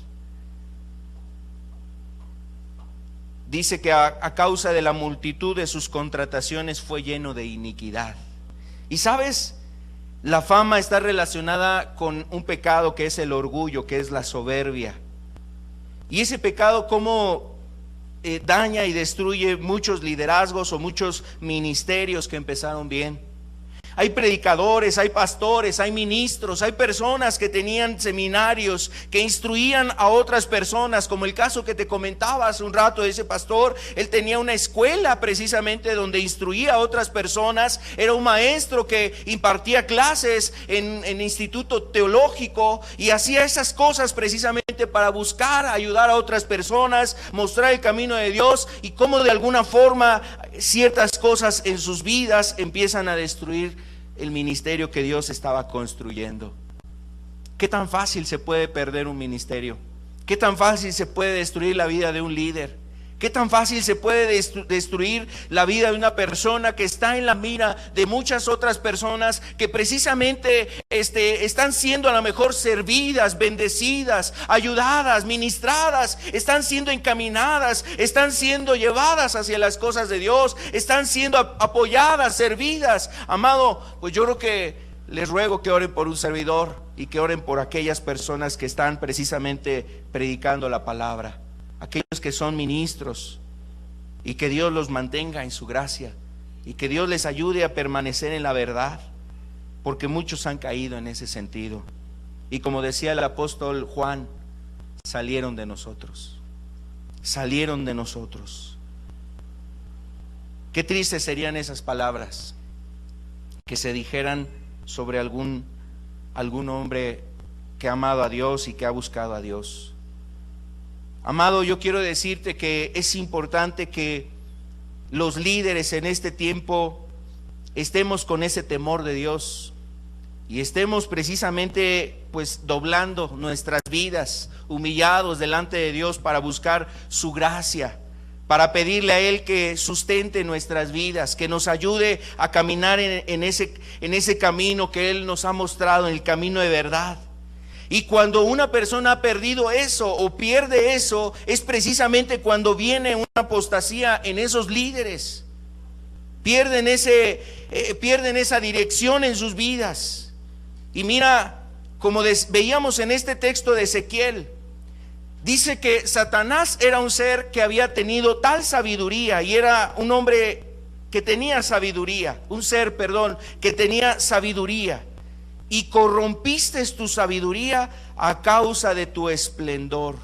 dice que a causa de la multitud de sus contrataciones fue lleno de iniquidad. Y sabes, la fama está relacionada con un pecado que es el orgullo, que es la soberbia. Y ese pecado cómo daña y destruye muchos liderazgos o muchos ministerios que empezaron bien. Hay predicadores, hay pastores, hay ministros, hay personas que tenían seminarios, que instruían a otras personas, como el caso que te comentaba hace un rato de ese pastor. Él tenía una escuela precisamente donde instruía a otras personas. Era un maestro que impartía clases en instituto teológico y hacía esas cosas precisamente para buscar ayudar a otras personas, mostrar el camino de Dios, y cómo de alguna forma ciertas cosas en sus vidas empiezan a destruir el ministerio que Dios estaba construyendo. ¿Qué tan fácil se puede perder un ministerio? ¿Qué tan fácil se puede destruir la vida de un líder? ¿Qué tan fácil se puede destruir la vida de una persona que está en la mira de muchas otras personas que precisamente están siendo a lo mejor servidas, bendecidas, ayudadas, ministradas, están siendo encaminadas, están siendo llevadas hacia las cosas de Dios, están siendo apoyadas, servidas? Amado, pues yo creo que les ruego que oren por un servidor y que oren por aquellas personas que están precisamente predicando la palabra, aquellos que son ministros, y que Dios los mantenga en su gracia y que Dios les ayude a permanecer en la verdad, porque muchos han caído en ese sentido. Y como decía el apóstol Juan, salieron de nosotros, salieron de nosotros. Qué tristes serían esas palabras que se dijeran sobre algún hombre que ha amado a Dios y que ha buscado a Dios. Amado, yo quiero decirte que es importante que los líderes en este tiempo estemos con ese temor de Dios y estemos precisamente pues doblando nuestras vidas, humillados delante de Dios para buscar su gracia, para pedirle a Él que sustente nuestras vidas, que nos ayude a caminar en ese camino que Él nos ha mostrado, en el camino de verdad. Y cuando una persona ha perdido eso o pierde eso, es precisamente cuando viene una apostasía en esos líderes. Pierden esa dirección en sus vidas. Y mira, como veíamos en este texto de Ezequiel, dice que Satanás era un ser que había tenido tal sabiduría, y era un hombre que tenía sabiduría, un ser, perdón, que tenía sabiduría. Y corrompiste tu sabiduría a causa de tu esplendor.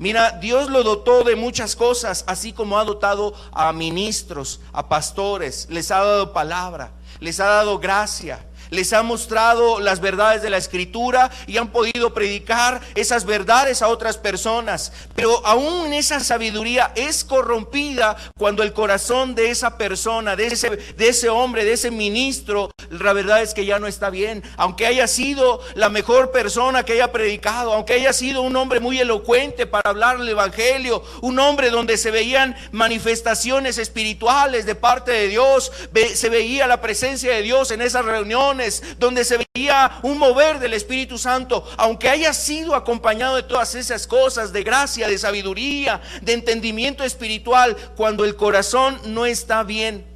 Mira, Dios lo dotó de muchas cosas, así como ha dotado a ministros, a pastores, les ha dado palabra, les ha dado gracia, les ha mostrado las verdades de la Escritura y han podido predicar esas verdades a otras personas. Pero aún esa sabiduría es corrompida cuando el corazón de esa persona, de ese hombre, de ese ministro, la verdad es que ya no está bien. Aunque haya sido la mejor persona que haya predicado, aunque haya sido un hombre muy elocuente para hablar el evangelio, un hombre donde se veían manifestaciones espirituales de parte de Dios, se veía la presencia de Dios en esas reuniones, donde se veía un mover del Espíritu Santo, aunque haya sido acompañado de todas esas cosas, de gracia, de sabiduría, de entendimiento espiritual, cuando el corazón no está bien,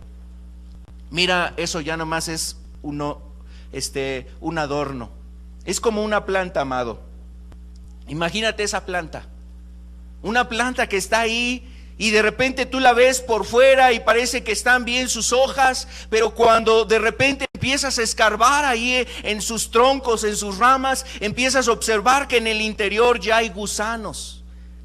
mira, eso ya nomás es un adorno. Es como una planta, amado. Imagínate esa planta, una planta que está ahí, y de repente tú la ves por fuera y parece que están bien sus hojas, pero cuando de repente empiezas a escarbar ahí en sus troncos, en sus ramas, empiezas a observar que en el interior ya hay gusanos,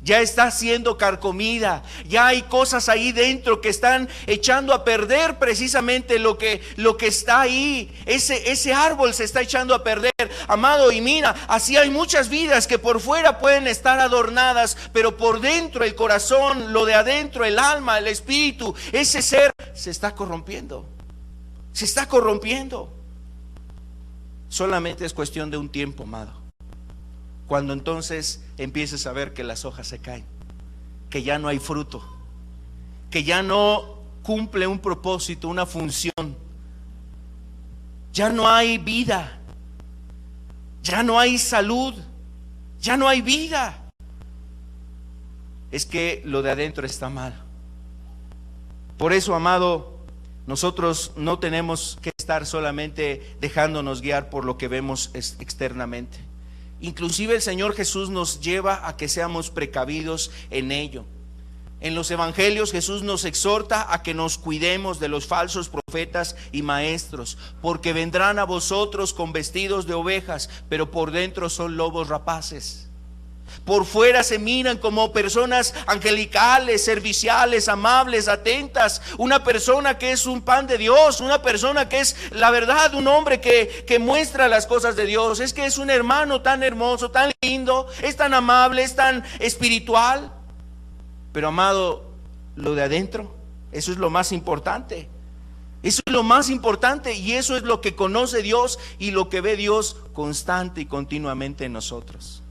ya está siendo carcomida, ya hay cosas ahí dentro que están echando a perder precisamente lo que está ahí. Ese árbol se está echando a perder, amado. Y mira, así hay muchas vidas que por fuera pueden estar adornadas, pero por dentro, el corazón, lo de adentro, el alma, el espíritu, ese ser se está corrompiendo. Se está corrompiendo. Solamente es cuestión de un tiempo, amado, cuando entonces empieces a ver que las hojas se caen, que ya no hay fruto, que ya no cumple un propósito, una función, ya no hay vida, ya no hay salud, ya no hay vida. es que lo de adentro está mal. Por eso, amado, nosotros no tenemos que estar solamente dejándonos guiar por lo que vemos externamente. Inclusive el Señor Jesús nos lleva a que seamos precavidos en ello. En los evangelios Jesús nos exhorta a que nos cuidemos de los falsos profetas y maestros, porque vendrán a vosotros con vestidos de ovejas, pero por dentro son lobos rapaces. Por fuera se miran como personas angelicales, serviciales, amables, atentas. Una persona que es un pan de Dios, una persona que es la verdad, un hombre que muestra las cosas de Dios. Es que es un hermano tan hermoso, tan lindo, es tan amable, es tan espiritual. Pero, amado, lo de adentro, eso es lo más importante. Eso es lo más importante, y eso es lo que conoce Dios y lo que ve Dios constante y continuamente en nosotros.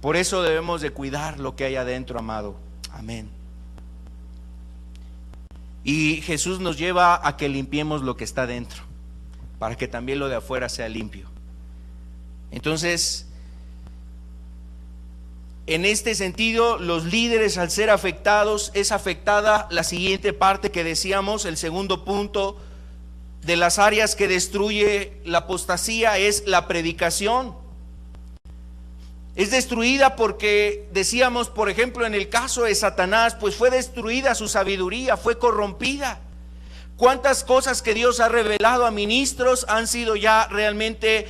Por eso debemos de cuidar lo que hay adentro, amado. Amén. Y Jesús nos lleva a que limpiemos lo que está dentro, para que también lo de afuera sea limpio. Entonces, en este sentido, los líderes, al ser afectados, es afectada la siguiente parte que decíamos, el segundo punto de las áreas que destruye la apostasía es la predicación. Es destruida porque, decíamos, por ejemplo, en el caso de Satanás, pues fue destruida su sabiduría, fue corrompida. ¿Cuántas cosas que Dios ha revelado a ministros han sido ya realmente,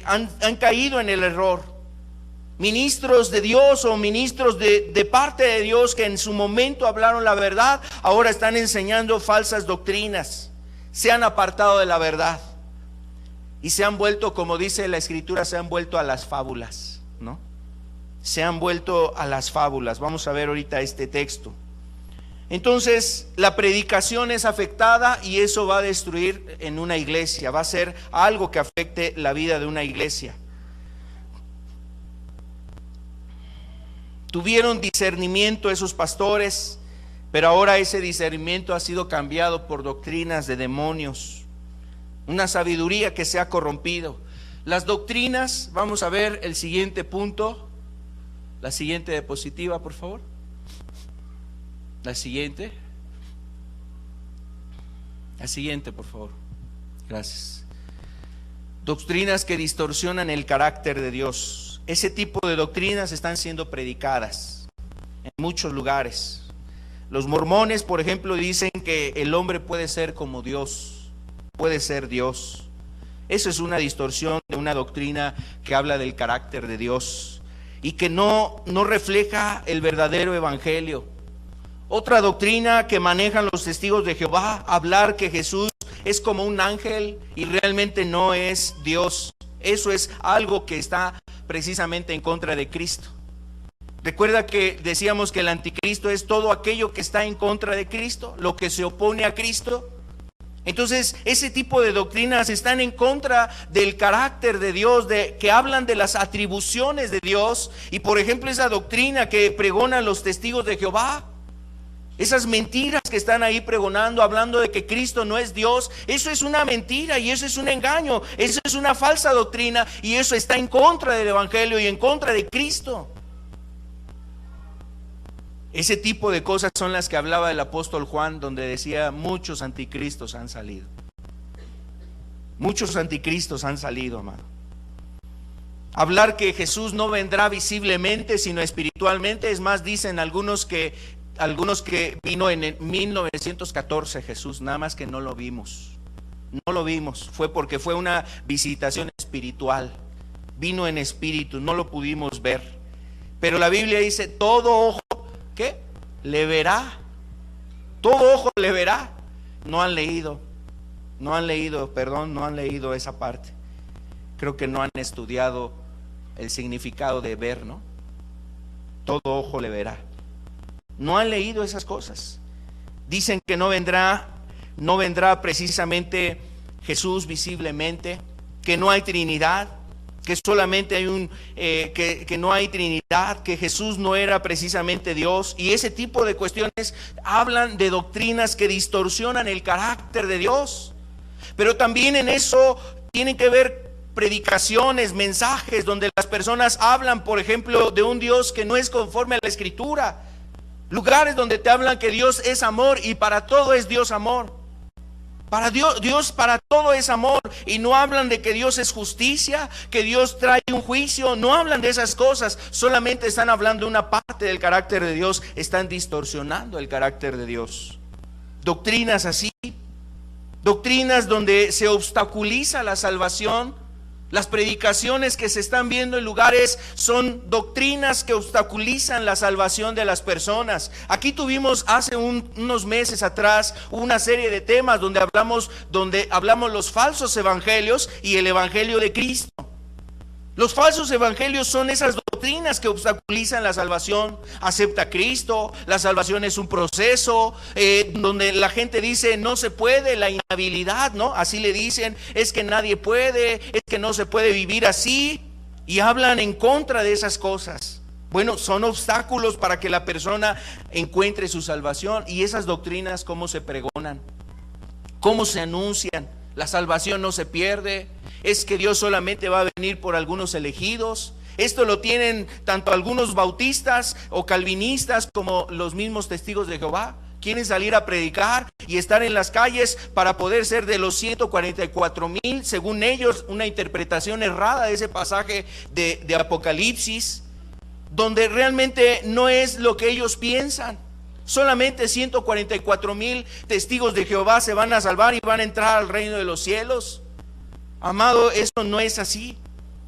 han caído en el error? Ministros de Dios o ministros de parte de Dios que en su momento hablaron la verdad, ahora están enseñando falsas doctrinas. Se han apartado de la verdad y se han vuelto, como dice la Escritura, se han vuelto a las fábulas, ¿no? Se han vuelto a las fábulas. Vamos a ver ahorita este texto. Entonces, la predicación es afectada y eso va a destruir en una iglesia, va a ser algo que afecte la vida de una iglesia. Tuvieron discernimiento esos pastores, pero ahora ese discernimiento ha sido cambiado por doctrinas de demonios, una sabiduría que se ha corrompido. Las doctrinas, vamos a ver el siguiente punto, la siguiente diapositiva, por favor. La siguiente, por favor. Gracias. Doctrinas que distorsionan el carácter de Dios. Ese tipo de doctrinas están siendo predicadas en muchos lugares. Los mormones, por ejemplo, dicen que el hombre puede ser como Dios, puede ser Dios. Eso es una distorsión de una doctrina que habla del carácter de Dios y que no refleja el verdadero evangelio. Otra doctrina que manejan los testigos de Jehová, hablar que Jesús es como un ángel y realmente no es Dios. Eso es algo que está precisamente en contra de Cristo. Recuerda que decíamos que el anticristo es todo aquello que está en contra de Cristo, lo que se opone a Cristo. Entonces, ese tipo de doctrinas están en contra del carácter de Dios, que hablan de las atribuciones de Dios. Y por ejemplo, esa doctrina que pregonan los testigos de Jehová, esas mentiras que están ahí pregonando, hablando de que Cristo no es Dios, eso es una mentira y eso es un engaño, eso es una falsa doctrina y eso está en contra del evangelio y en contra de Cristo. Ese tipo de cosas son las que hablaba el apóstol Juan, donde decía: muchos anticristos han salido. Muchos anticristos han salido, amado. Hablar que Jesús no vendrá visiblemente, sino espiritualmente. Es más, dicen algunos que vino en 1914 Jesús, nada más que no lo vimos. No lo vimos, fue porque fue una visitación espiritual. Vino en espíritu, no lo pudimos ver. Pero la Biblia dice: todo ojo, ¿qué? Le verá. Todo ojo le verá. No han leído esa parte. Creo que no han estudiado el significado de ver, ¿no? Todo ojo le verá. No han leído esas cosas. Dicen que no vendrá precisamente Jesús visiblemente, que no hay Trinidad, que solamente hay que no hay Trinidad, que Jesús no era precisamente Dios, y ese tipo de cuestiones hablan de doctrinas que distorsionan el carácter de Dios. Pero también en eso tienen que ver predicaciones, mensajes donde las personas hablan, por ejemplo, de un Dios que no es conforme a la Escritura. Lugares donde te hablan que Dios es amor y para todo es Dios amor. Para Dios para todo es amor, y no hablan de que Dios es justicia, que Dios trae un juicio. No hablan de esas cosas, solamente están hablando de una parte del carácter de Dios. Están distorsionando el carácter de Dios. Doctrinas así, doctrinas donde se obstaculiza la salvación. Las predicaciones que se están viendo en lugares son doctrinas que obstaculizan la salvación de las personas. Aquí tuvimos hace unos meses atrás una serie de temas donde hablamos los falsos evangelios y el evangelio de Cristo. Los falsos evangelios son esas doctrinas que obstaculizan la salvación. Acepta a Cristo, la salvación es un proceso, donde la gente dice no se puede, la inhabilidad, ¿no? Así le dicen, es que nadie puede, es que no se puede vivir así, y hablan en contra de esas cosas. Bueno, son obstáculos para que la persona encuentre su salvación. Y esas doctrinas, ¿cómo se pregonan? ¿Cómo se anuncian? La salvación no se pierde, es que Dios solamente va a venir por algunos elegidos. Esto lo tienen tanto algunos bautistas o calvinistas como los mismos testigos de Jehová. Quieren salir a predicar y estar en las calles para poder ser de los 144,000, según ellos, una interpretación errada de ese pasaje de Apocalipsis, donde realmente no es lo que ellos piensan. Solamente 144,000 testigos de Jehová se van a salvar y van a entrar al reino de los cielos. Amado, eso no es así.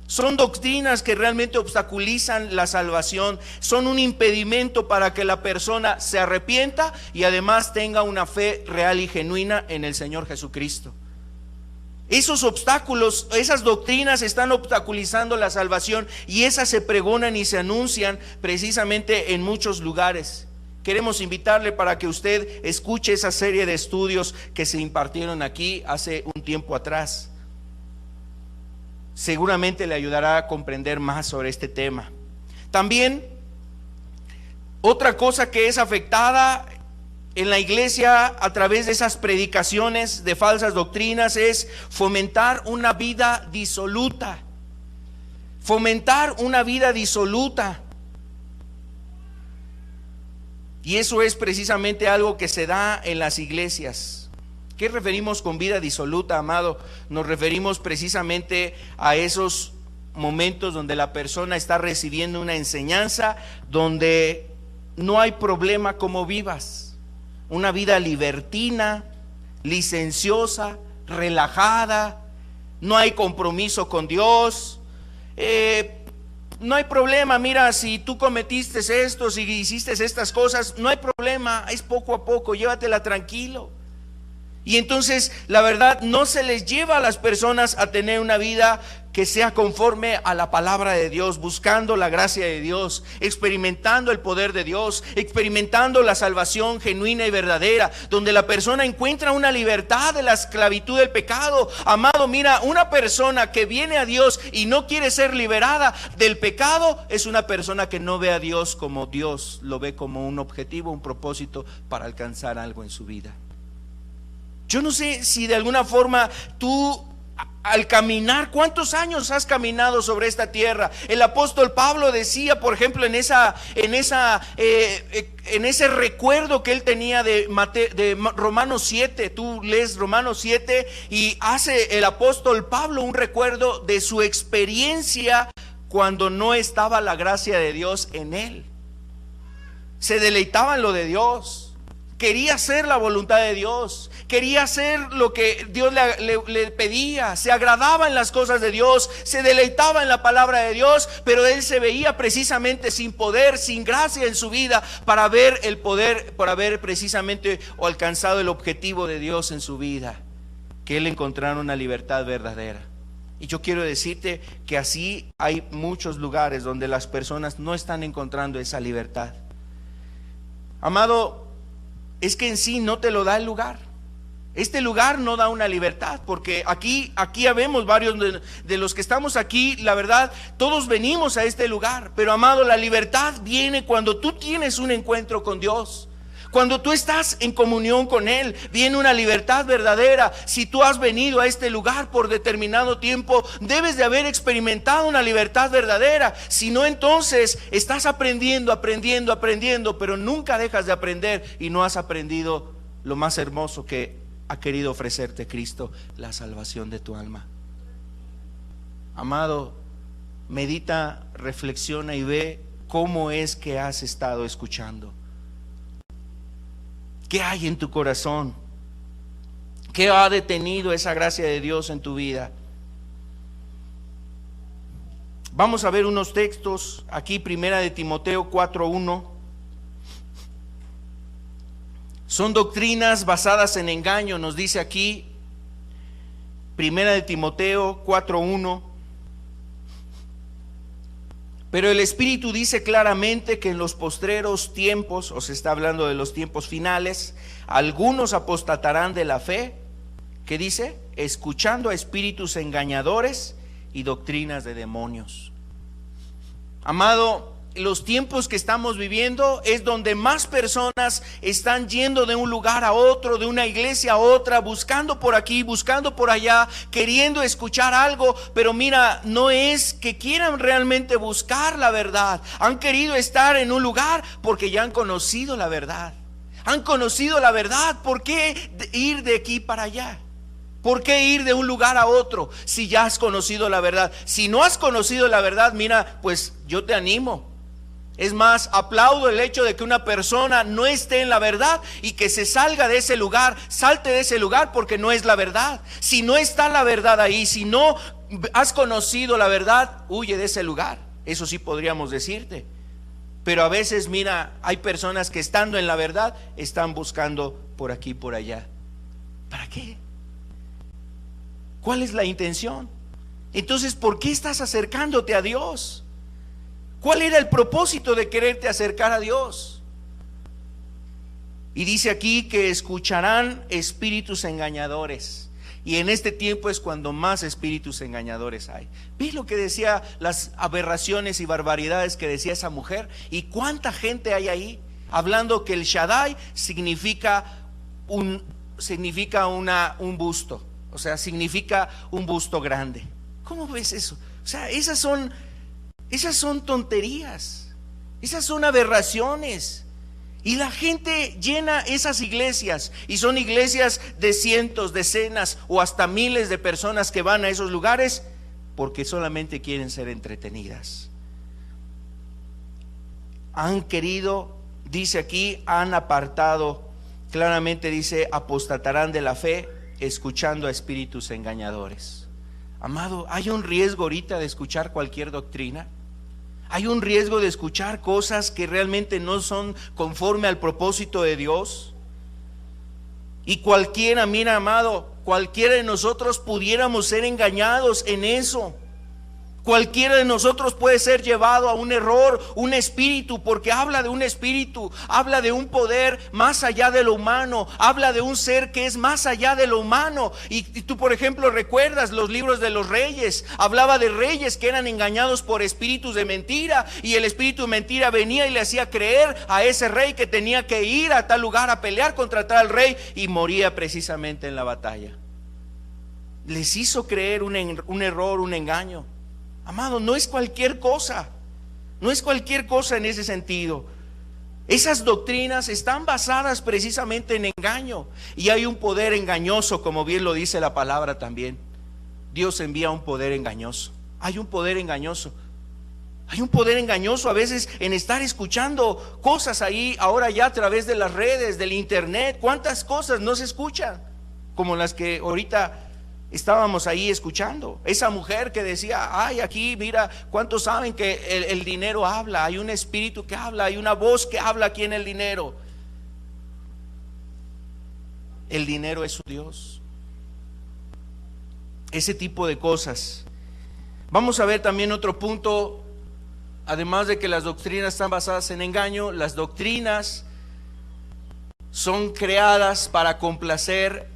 Son doctrinas que realmente obstaculizan la salvación. Son un impedimento para que la persona se arrepienta y además tenga una fe real y genuina en el Señor Jesucristo. Esos obstáculos, esas doctrinas están obstaculizando la salvación, y esas se pregonan y se anuncian precisamente en muchos lugares. Queremos invitarle para que usted escuche esa serie de estudios que se impartieron aquí hace un tiempo atrás. Seguramente le ayudará a comprender más sobre este tema. También, otra cosa que es afectada en la iglesia a través de esas predicaciones de falsas doctrinas es fomentar una vida disoluta. Fomentar una vida disoluta. Y eso es precisamente algo que se da en las iglesias. ¿Qué referimos con vida disoluta, amado? Nos referimos precisamente a esos momentos donde la persona está recibiendo una enseñanza, donde no hay problema como vivas. Una vida libertina, licenciosa, relajada, no hay compromiso con Dios. No hay problema, mira, si tú cometiste esto, si hiciste estas cosas, no hay problema, es poco a poco, llévatela tranquilo. Y entonces, la verdad, no se les lleva a las personas a tener una vida que sea conforme a la palabra de Dios, buscando la gracia de Dios, experimentando el poder de Dios, experimentando la salvación genuina y verdadera, donde la persona encuentra una libertad de la esclavitud del pecado. Amado, mira, una persona que viene a Dios y no quiere ser liberada del pecado es una persona que no ve a Dios como Dios, lo ve como un objetivo, un propósito para alcanzar algo en su vida. Yo no sé si de alguna forma tú, al caminar, ¿cuántos años has caminado sobre esta tierra? El apóstol Pablo decía, por ejemplo, en ese recuerdo que él tenía de Romanos 7, tú lees Romanos 7 y hace el apóstol Pablo un recuerdo de su experiencia cuando no estaba la gracia de Dios en él. Se deleitaba en lo de Dios. Quería hacer la voluntad de Dios, quería hacer lo que Dios le pedía, se agradaba en las cosas de Dios, se deleitaba en la palabra de Dios, pero él se veía precisamente sin poder, sin gracia en su vida para ver el poder, para ver precisamente o alcanzado el objetivo de Dios en su vida, que él encontrara una libertad verdadera. Y yo quiero decirte que así hay muchos lugares donde las personas no están encontrando esa libertad. Amado, es que en sí no te lo da el lugar. Este lugar no da una libertad, porque aquí habemos varios de los que estamos aquí, la verdad, todos venimos a este lugar. Pero amado, la libertad viene cuando tú tienes un encuentro con Dios, Cuando tú estás en comunión con Él, viene una libertad verdadera. Si tú has venido a este lugar por determinado tiempo, debes de haber experimentado una libertad verdadera. Si no, entonces estás aprendiendo, pero nunca dejas de aprender y no has aprendido lo más hermoso que ha querido ofrecerte Cristo, la salvación de tu alma. Amado, medita, reflexiona y ve cómo es que has estado escuchando. ¿Qué hay en tu corazón? ¿Qué ha detenido esa gracia de Dios en tu vida? Vamos a ver unos textos aquí, primera de Timoteo 4:1. Son doctrinas basadas en engaño, nos dice aquí, primera de Timoteo 4:1. Pero el Espíritu dice claramente que en los postreros tiempos, o se está hablando de los tiempos finales, algunos apostatarán de la fe. ¿Qué dice? Escuchando a espíritus engañadores y doctrinas de demonios. Amado, los tiempos que estamos viviendo es donde más personas están yendo de un lugar a otro, de una iglesia a otra, buscando por aquí, buscando por allá, queriendo escuchar algo, pero mira, no es que quieran realmente buscar la verdad. Han querido estar en un lugar porque ya han conocido la verdad. Han conocido la verdad. ¿Por qué ir de aquí para allá? ¿Por qué ir de un lugar a otro si ya has conocido la verdad? Si no has conocido la verdad, mira, pues yo te animo. Es más, aplaudo el hecho de que una persona no esté en la verdad y que se salga de ese lugar, salte de ese lugar porque no es la verdad. Si no está la verdad ahí, si no has conocido la verdad, huye de ese lugar. Eso sí podríamos decirte. Pero a veces, mira, hay personas que estando en la verdad están buscando por aquí y por allá. ¿Para qué? ¿Cuál es la intención? Entonces, ¿por qué estás acercándote a Dios? ¿Cuál era el propósito de quererte acercar a Dios? Y dice aquí que escucharán espíritus engañadores. Y en este tiempo es cuando más espíritus engañadores hay. ¿Ves lo que decía, las aberraciones y barbaridades que decía esa mujer? ¿Y cuánta gente hay ahí? Hablando que el Shaddai significa un busto. O sea, significa un busto grande. ¿Cómo ves eso? O sea, esas son tonterías, esas son aberraciones. Y la gente llena esas iglesias, y son iglesias de cientos, decenas o hasta miles de personas que van a esos lugares porque solamente quieren ser entretenidas. Han querido, dice aquí, han apartado, claramente dice, apostatarán de la fe, escuchando a espíritus engañadores. Amado, hay un riesgo ahorita de escuchar cualquier doctrina. Hay un riesgo de escuchar cosas que realmente no son conforme al propósito de Dios. Y cualquiera, mira, amado, cualquiera de nosotros pudiéramos ser engañados en eso. Cualquiera de nosotros puede ser llevado a un error, un espíritu, porque habla de un espíritu, habla de un poder más allá de lo humano, habla de un ser que es más allá de lo humano. Y tú, por ejemplo, recuerdas los libros de los reyes, hablaba de reyes que eran engañados por espíritus de mentira, y el espíritu de mentira venía y le hacía creer a ese rey que tenía que ir a tal lugar a pelear contra tal rey, y moría precisamente en la batalla. Les hizo creer un error, un engaño. Amado, no es cualquier cosa, no es cualquier cosa en ese sentido. Esas doctrinas están basadas precisamente en engaño, y hay un poder engañoso, como bien lo dice la palabra también. Dios envía un poder engañoso. Hay un poder engañoso. Hay un poder engañoso a veces en estar escuchando cosas ahí, ahora ya a través de las redes, del internet. ¿Cuántas cosas no se escuchan? Como las que ahorita estábamos ahí escuchando. Esa mujer que decía, ay, aquí mira, ¿cuántos saben que el dinero habla? Hay un espíritu que habla, hay una voz que habla aquí en el dinero. El dinero es su Dios. Ese tipo de cosas. Vamos a ver también otro punto. Además de que las doctrinas están basadas en engaño, las doctrinas son creadas para complacer.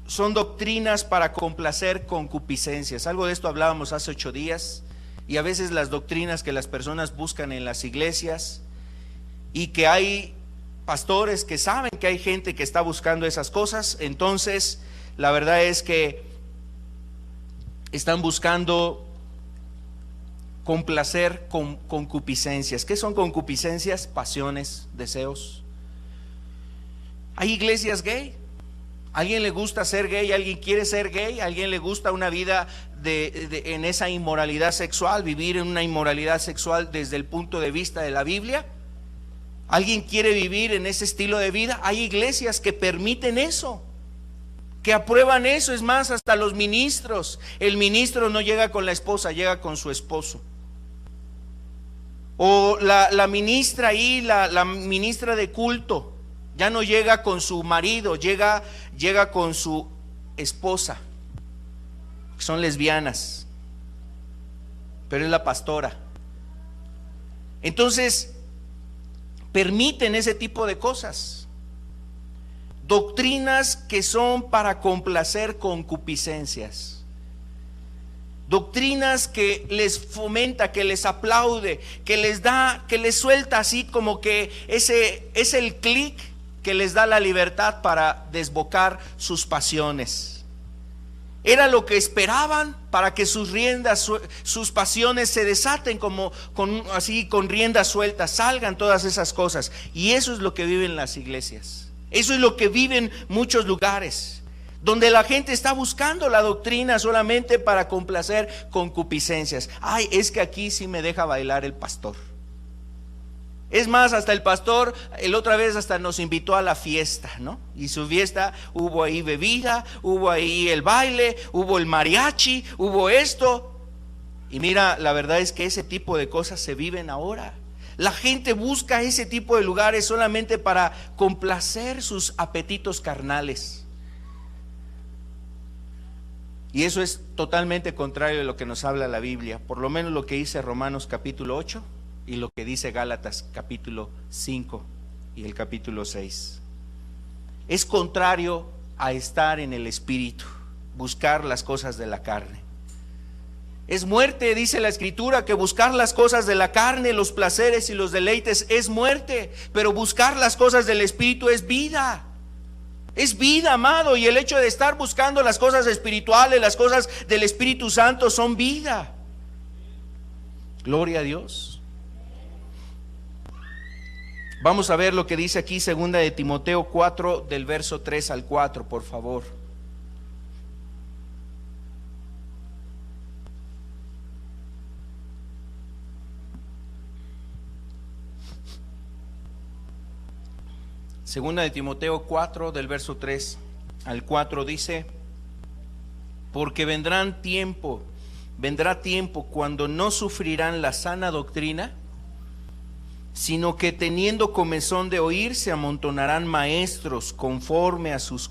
Son doctrinas para complacer concupiscencias. Algo de esto hablábamos hace 8 días. Y a veces las doctrinas que las personas buscan en las iglesias, y que hay pastores que saben que hay gente que está buscando esas cosas. Entonces la verdad es que están buscando complacer con concupiscencias. ¿Qué son concupiscencias? Pasiones, deseos. Hay iglesias gay. ¿A alguien le gusta ser gay? ¿Alguien quiere ser gay? ¿A alguien le gusta una vida en esa inmoralidad sexual? ¿Vivir en una inmoralidad sexual desde el punto de vista de la Biblia? ¿Alguien quiere vivir en ese estilo de vida? Hay iglesias que permiten eso, que aprueban eso. Es más, hasta los ministros. El ministro no llega con la esposa, llega con su esposo. O la ministra ahí, la ministra de culto, ya no llega con su marido, llega con su esposa, que son lesbianas, pero es la pastora. Entonces permiten ese tipo de cosas, doctrinas que son para complacer concupiscencias, doctrinas que les fomenta, que les aplaude, que les da, que les suelta así como que ese es el clic que les da la libertad para desbocar sus pasiones. Era lo que esperaban para que sus riendas, sus pasiones se desaten como con riendas sueltas, salgan todas esas cosas. Y eso es lo que viven las iglesias. Eso es lo que viven muchos lugares, donde la gente está buscando la doctrina solamente para complacer concupiscencias. Ay, es que aquí sí me deja bailar el pastor. Es más, hasta el pastor, la otra vez hasta nos invitó a la fiesta, ¿no? Y su fiesta, hubo ahí bebida, hubo ahí el baile, hubo el mariachi, hubo esto. Y mira, la verdad es que ese tipo de cosas se viven ahora. La gente busca ese tipo de lugares solamente para complacer sus apetitos carnales. Y eso es totalmente contrario de lo que nos habla la Biblia, por lo menos lo que dice Romanos capítulo 8 y lo que dice Gálatas capítulo 5 y el capítulo 6. Es contrario a estar en el espíritu, buscar las cosas de la carne. Es muerte, dice la Escritura, que buscar las cosas de la carne, los placeres y los deleites es muerte, pero buscar las cosas del espíritu es vida. Es vida, amado, y el hecho de estar buscando las cosas espirituales, las cosas del Espíritu Santo son vida. Gloria a Dios. Vamos a ver lo que dice aquí 2 de Timoteo 4 del verso 3 al 4, por favor. Segunda de Timoteo 4 del verso 3 al 4 dice: porque vendrá tiempo cuando no sufrirán la sana doctrina, sino que teniendo comezón de oír, se amontonarán maestros conforme a sus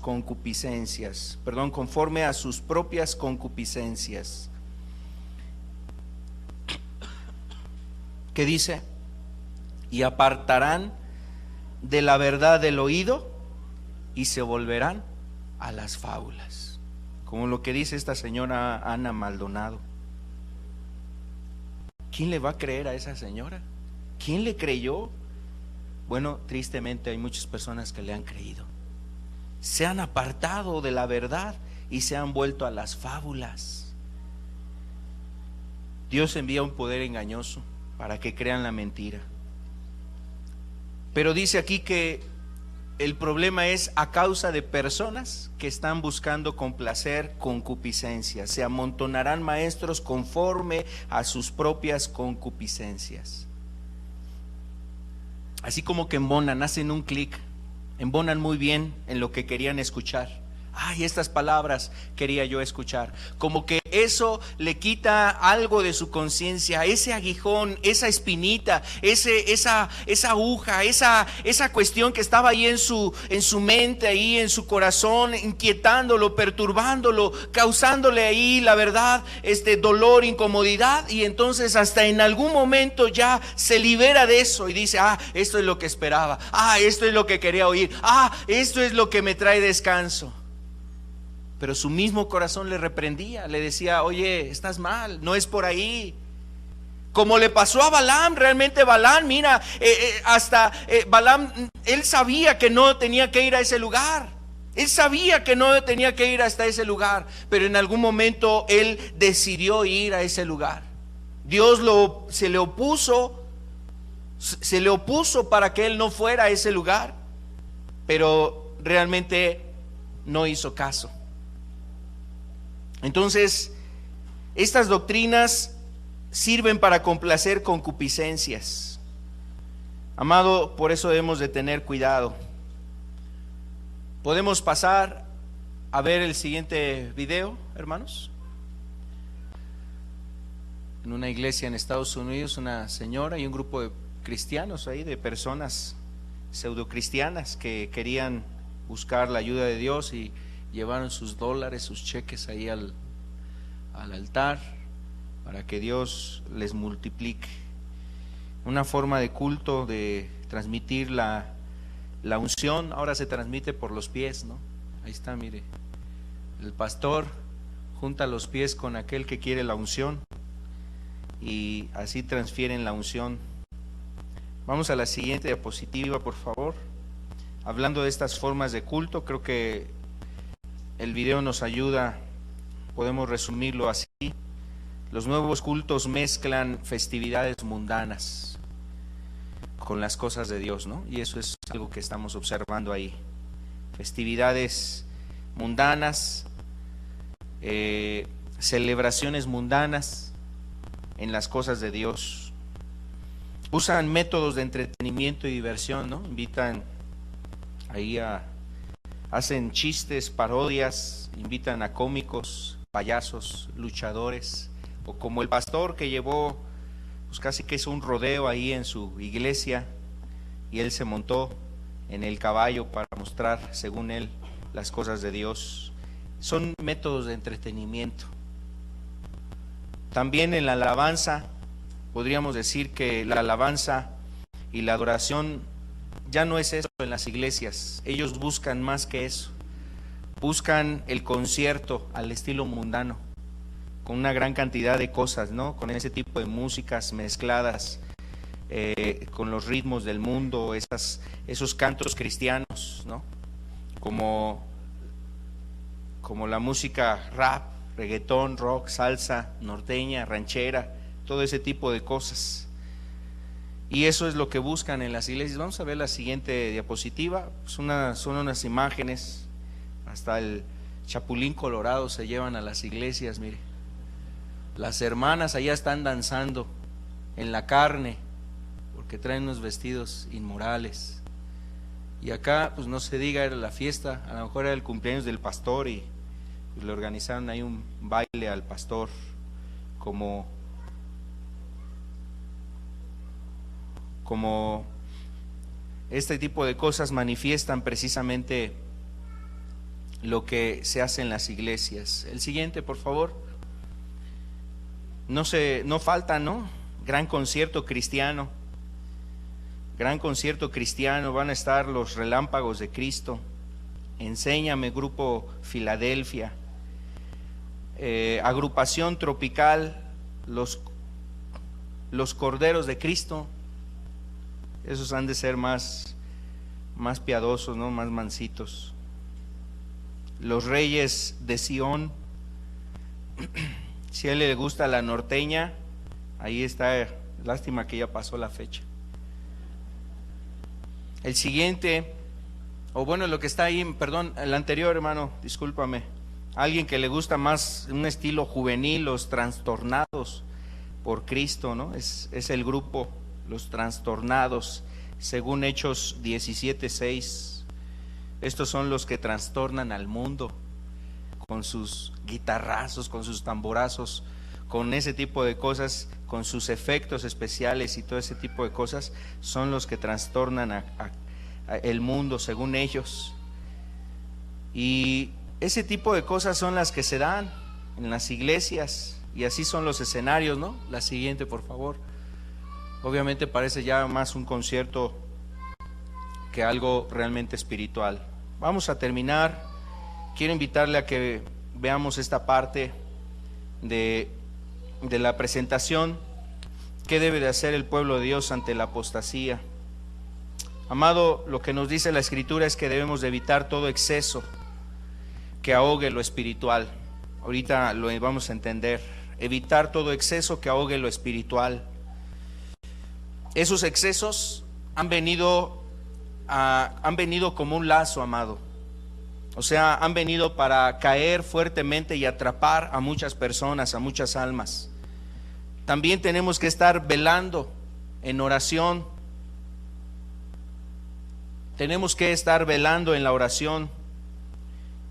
propias concupiscencias. ¿Qué dice? Y apartarán de la verdad del oído y se volverán a las fábulas, como lo que dice esta señora Ana Maldonado. ¿Quién le va a creer a esa señora? ¿Quién le creyó? Bueno, tristemente hay muchas personas que le han creído. Se han apartado de la verdad y se han vuelto a las fábulas. Dios envía un poder engañoso para que crean la mentira. Pero dice aquí que el problema es a causa de personas que están buscando complacer concupiscencias. Se amontonarán maestros conforme a sus propias concupiscencias. Así como que embonan, hacen un clic, embonan muy bien en lo que querían escuchar. Ay, estas palabras quería yo escuchar. Como que eso le quita algo de su conciencia, ese aguijón, esa espinita, esa aguja, esa cuestión que estaba ahí en su mente, ahí en su corazón, inquietándolo, perturbándolo, causándole ahí, la verdad, dolor, incomodidad. Y entonces hasta en algún momento ya se libera de eso y dice: esto es lo que esperaba, esto es lo que quería oír, esto es lo que me trae descanso. Pero su mismo corazón le reprendía, le decía: oye, estás mal, no es por ahí. Como le pasó a Balaam. Realmente Balaam, mira, Balaam, él sabía que no tenía que ir a ese lugar. Él sabía que no tenía que ir hasta ese lugar, pero en algún momento él decidió ir a ese lugar. Dios se le opuso para que él no fuera a ese lugar, pero realmente no hizo caso. Entonces, estas doctrinas sirven para complacer concupiscencias. Amado, por eso debemos de tener cuidado. ¿Podemos pasar a ver el siguiente video, hermanos? En una iglesia en Estados Unidos, una señora y un grupo de cristianos ahí, de personas pseudocristianas que querían buscar la ayuda de Dios, y llevaron sus dólares, sus cheques ahí al altar para que Dios les multiplique. Una forma de culto, de transmitir la unción. Ahora se transmite por los pies, ¿no? Ahí está, mire, el pastor junta los pies con aquel que quiere la unción, y así transfieren la unción. Vamos a la siguiente diapositiva, por favor. Hablando de estas formas de culto, creo que el video nos ayuda. Podemos resumirlo así: los nuevos cultos mezclan festividades mundanas con las cosas de Dios, ¿no? Y eso es algo que estamos observando ahí. Festividades mundanas, celebraciones mundanas en las cosas de Dios. Usan métodos de entretenimiento y diversión, ¿no? Invitan ahí hacen chistes, parodias, invitan a cómicos, payasos, luchadores, o como el pastor que llevó, pues casi que hizo un rodeo ahí en su iglesia, y él se montó en el caballo para mostrar, según él, las cosas de Dios. Son métodos de entretenimiento. También en la alabanza, podríamos decir que la alabanza y la adoración ya no es eso en las iglesias. Ellos buscan más que eso. Buscan el concierto al estilo mundano, con una gran cantidad de cosas, ¿no? Con ese tipo de músicas mezcladas con los ritmos del mundo, esos cantos cristianos, ¿no? Como la música rap, reggaetón, rock, salsa, norteña, ranchera, todo ese tipo de cosas. Y eso es lo que buscan en las iglesias. Vamos a ver la siguiente diapositiva. Son unas imágenes. Hasta el chapulín colorado se llevan a las iglesias, mire. Las hermanas allá están danzando en la carne, porque traen unos vestidos inmorales. Y acá, pues no se diga, era la fiesta, a lo mejor era el cumpleaños del pastor, y pues le organizaron ahí un baile al pastor, como este tipo de cosas manifiestan precisamente lo que se hace en las iglesias. El siguiente, por favor. No falta, ¿no? Gran concierto cristiano. Van a estar los Relámpagos de Cristo, Enséñame, Grupo Filadelfia, Agrupación Tropical, los Corderos de Cristo. Esos han de ser más piadosos, ¿no? Más mansitos. Los Reyes de Sión. Si a él le gusta la norteña, ahí está. Lástima que ya pasó la fecha. El siguiente, lo que está ahí, perdón, el anterior, hermano, discúlpame. Alguien que le gusta más un estilo juvenil, los Trastornados por Cristo, ¿no? Es el grupo, los Trastornados, según Hechos 17:6. Estos son los que trastornan al mundo con sus guitarrazos, con sus tamborazos, con ese tipo de cosas, con sus efectos especiales y todo ese tipo de cosas. Son los que trastornan a el mundo, según ellos. Y ese tipo de cosas son las que se dan en las iglesias, y así son los escenarios, ¿no? La siguiente, por favor. Obviamente parece ya más un concierto que algo realmente espiritual. Vamos a terminar. Quiero invitarle a que veamos esta parte de la presentación. ¿Qué debe de hacer el pueblo de Dios ante la apostasía? Amado, lo que nos dice la Escritura es que debemos de evitar todo exceso que ahogue lo espiritual. Ahorita lo vamos a entender. Evitar todo exceso que ahogue lo espiritual. Esos excesos han venido como un lazo, amado. O sea, han venido para caer fuertemente y atrapar a muchas personas, a muchas almas. También tenemos que estar velando en oración. Tenemos que estar velando en la oración.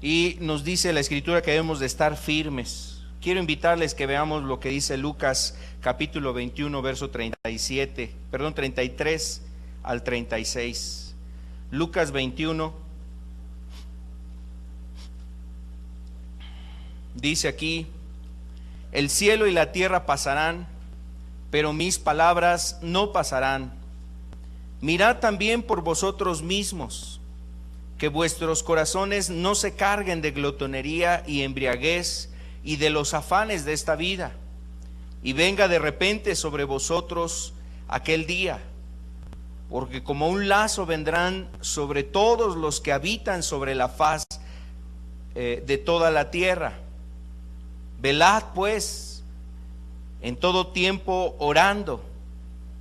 Y nos dice la Escritura que debemos de estar firmes. Quiero invitarles que veamos lo que dice Lucas capítulo 21, verso 33 al 36. Lucas 21. Dice aquí: el cielo y la tierra pasarán, pero mis palabras no pasarán. Mirad también por vosotros mismos, que vuestros corazones no se carguen de glotonería y embriaguez y de los afanes de esta vida, y venga de repente sobre vosotros aquel día, porque como un lazo vendrán sobre todos los que habitan sobre la faz de toda la tierra. Velad pues en todo tiempo orando,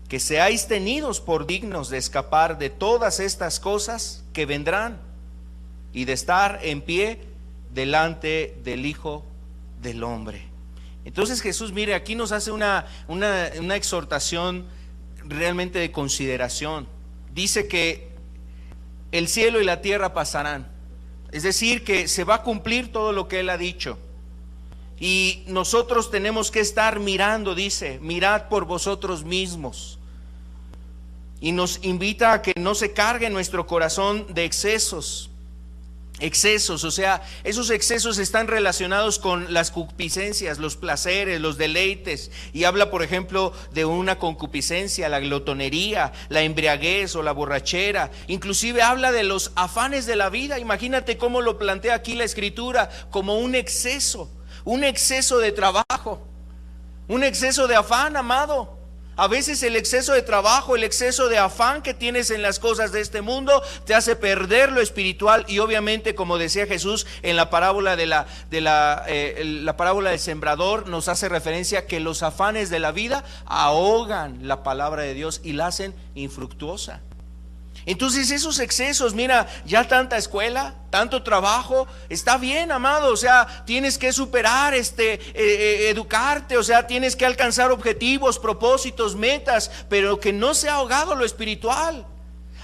que seáis tenidos por dignos de escapar de todas estas cosas que vendrán y de estar en pie delante del Hijo del Hombre. Entonces Jesús, mire, aquí nos hace una exhortación realmente de consideración. Dice que el cielo y la tierra pasarán, es decir, que se va a cumplir todo lo que Él ha dicho. Y nosotros tenemos que estar mirando, dice, mirad por vosotros mismos. Y nos invita a que no se cargue nuestro corazón de excesos, o sea, esos excesos están relacionados con las concupiscencias, los placeres, los deleites. Y habla, por ejemplo, de una concupiscencia, la glotonería, la embriaguez o la borrachera. Inclusive habla de los afanes de la vida. Imagínate cómo lo plantea aquí la Escritura, como un exceso de trabajo, un exceso de afán, amado. A veces el exceso de trabajo, el exceso de afán que tienes en las cosas de este mundo te hace perder lo espiritual. Y obviamente, como decía Jesús en la parábola la parábola del sembrador, nos hace referencia que los afanes de la vida ahogan la palabra de Dios y la hacen infructuosa. Entonces esos excesos, mira, ya tanta escuela, tanto trabajo, está bien, amado, o sea, tienes que superar, educarte, o sea, tienes que alcanzar objetivos, propósitos, metas, pero que no se ha ahogado lo espiritual.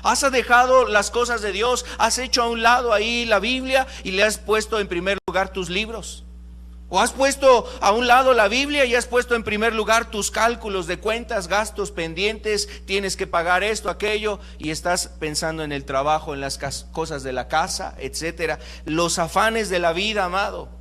Has dejado las cosas de Dios, has hecho a un lado ahí la Biblia y le has puesto en primer lugar tus libros. O has puesto a un lado la Biblia y has puesto en primer lugar tus cálculos de cuentas, gastos pendientes, tienes que pagar esto, aquello, y estás pensando en el trabajo, en las cosas de la casa, etcétera. Los afanes de la vida, amado.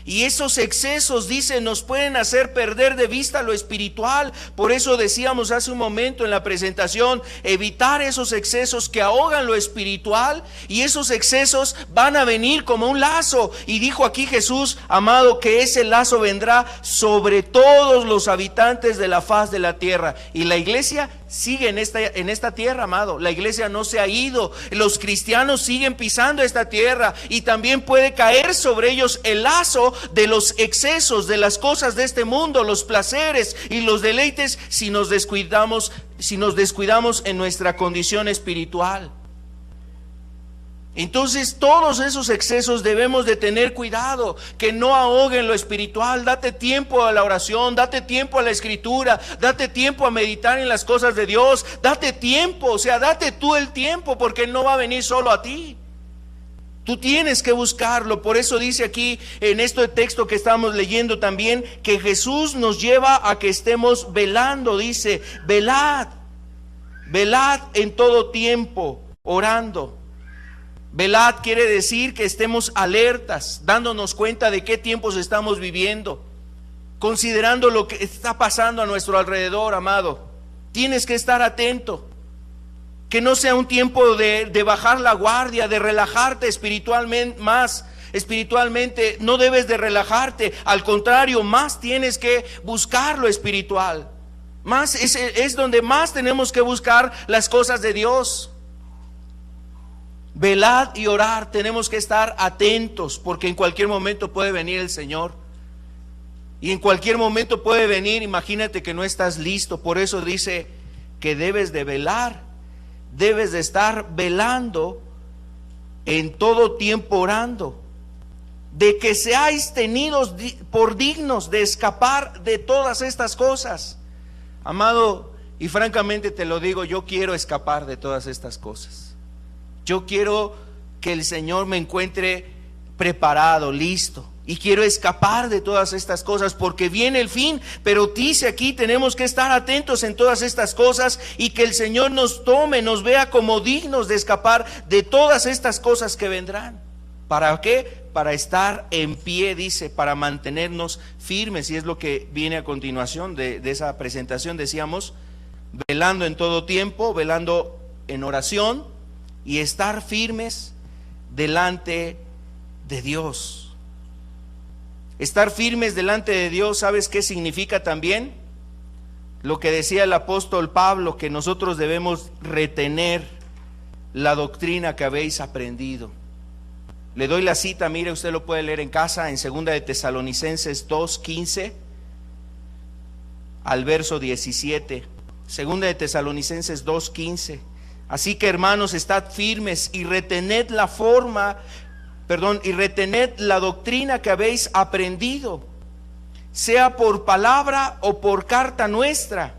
Y esos excesos, dice, nos pueden hacer perder de vista lo espiritual. Por eso decíamos hace un momento en la presentación, evitar esos excesos que ahogan lo espiritual. Y esos excesos van a venir como un lazo. Y dijo aquí Jesús, amado, que ese lazo vendrá sobre todos los habitantes de la faz de la tierra. Y la iglesia sigue en esta tierra, amado. La iglesia no se ha ido. Los cristianos siguen pisando esta tierra. Y también puede caer sobre ellos el lazo de los excesos, de las cosas de este mundo, los placeres y los deleites, si nos descuidamos en nuestra condición espiritual. Entonces todos esos excesos debemos de tener cuidado, que no ahoguen lo espiritual. Date tiempo a la oración, date tiempo a la escritura, date tiempo a meditar en las cosas de Dios, date tiempo, o sea, date tú el tiempo, porque Él no va a venir solo a ti. Tú tienes que buscarlo. Por eso dice aquí en este texto que estamos leyendo también, que Jesús nos lleva a que estemos velando. Dice, velad en todo tiempo, orando. Velad quiere decir que estemos alertas, dándonos cuenta de qué tiempos estamos viviendo, considerando lo que está pasando a nuestro alrededor, amado. Tienes que estar atento. Que no sea un tiempo de bajar la guardia, de relajarte espiritualmente más. Espiritualmente no debes de relajarte, al contrario, más tienes que buscar lo espiritual. Es donde más tenemos que buscar las cosas de Dios. Velad y orar, tenemos que estar atentos, porque en cualquier momento puede venir el Señor. Y en cualquier momento puede venir, imagínate que no estás listo. Por eso dice que debes de velar, debes de estar velando en todo tiempo orando, de que seáis tenidos por dignos de escapar de todas estas cosas. Amado, y francamente te lo digo, yo quiero escapar de todas estas cosas. Yo quiero que el Señor me encuentre preparado, listo. Y quiero escapar de todas estas cosas porque viene el fin. Pero dice aquí, tenemos que estar atentos en todas estas cosas y que el Señor nos tome, nos vea como dignos de escapar de todas estas cosas que vendrán. ¿Para qué? Para estar en pie, dice, para mantenernos firmes. Y es lo que viene a continuación de esa presentación. Decíamos, velando en todo tiempo, velando en oración y estar firmes delante de Dios. Estar firmes delante de Dios, ¿sabes qué significa también? Lo que decía el apóstol Pablo, que nosotros debemos retener la doctrina que habéis aprendido. Le doy la cita, mire, usted lo puede leer en casa, en 2 de Tesalonicenses 2:15 al verso 17. 2 de Tesalonicenses 2:15. Así que, hermanos, estad firmes y retened y retened la doctrina que habéis aprendido, sea por palabra o por carta nuestra.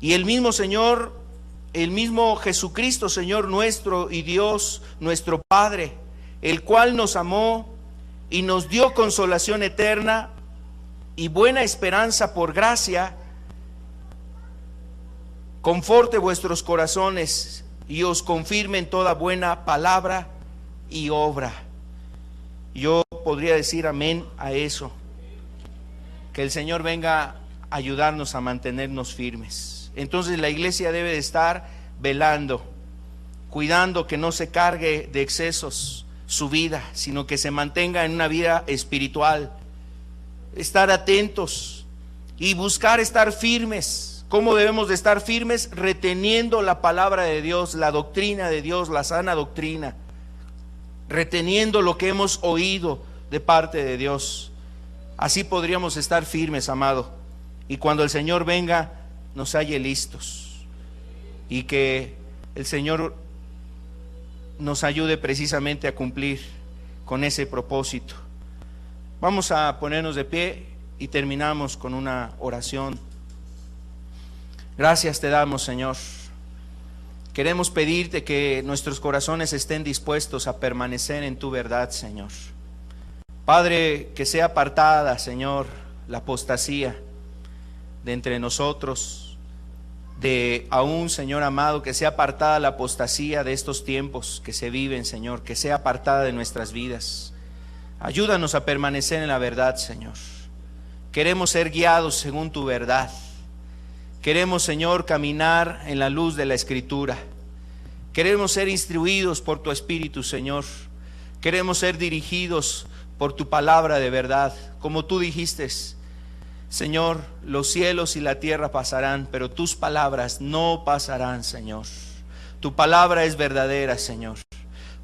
Y el mismo Señor, el mismo Jesucristo, Señor nuestro y Dios nuestro Padre, el cual nos amó y nos dio consolación eterna y buena esperanza por gracia, conforte vuestros corazones y os confirme en toda buena palabra y obra. Yo podría decir amén a eso. Que el Señor venga a ayudarnos a mantenernos firmes. Entonces la iglesia debe de estar velando, cuidando que no se cargue de excesos su vida, sino que se mantenga en una vida espiritual. Estar atentos y buscar estar firmes. ¿Cómo debemos de estar firmes? Reteniendo la palabra de Dios, la doctrina de Dios, la sana doctrina. Reteniendo lo que hemos oído de parte de Dios. Así podríamos estar firmes, amado. Y cuando el Señor venga, nos halle listos. Y que el Señor nos ayude precisamente a cumplir con ese propósito. Vamos a ponernos de pie y terminamos con una oración. Gracias te damos, Señor. Queremos pedirte que nuestros corazones estén dispuestos a permanecer en tu verdad, Señor. Padre, que sea apartada, Señor, la apostasía de entre nosotros, de aún, Señor amado, que sea apartada la apostasía de estos tiempos que se viven, Señor, que sea apartada de nuestras vidas. Ayúdanos a permanecer en la verdad, Señor. Queremos ser guiados según tu verdad. Queremos, Señor, caminar en la luz de la Escritura. Queremos ser instruidos por tu Espíritu, Señor. Queremos ser dirigidos por tu palabra de verdad. Como tú dijiste, Señor, los cielos y la tierra pasarán, pero tus palabras no pasarán, Señor. Tu palabra es verdadera, Señor.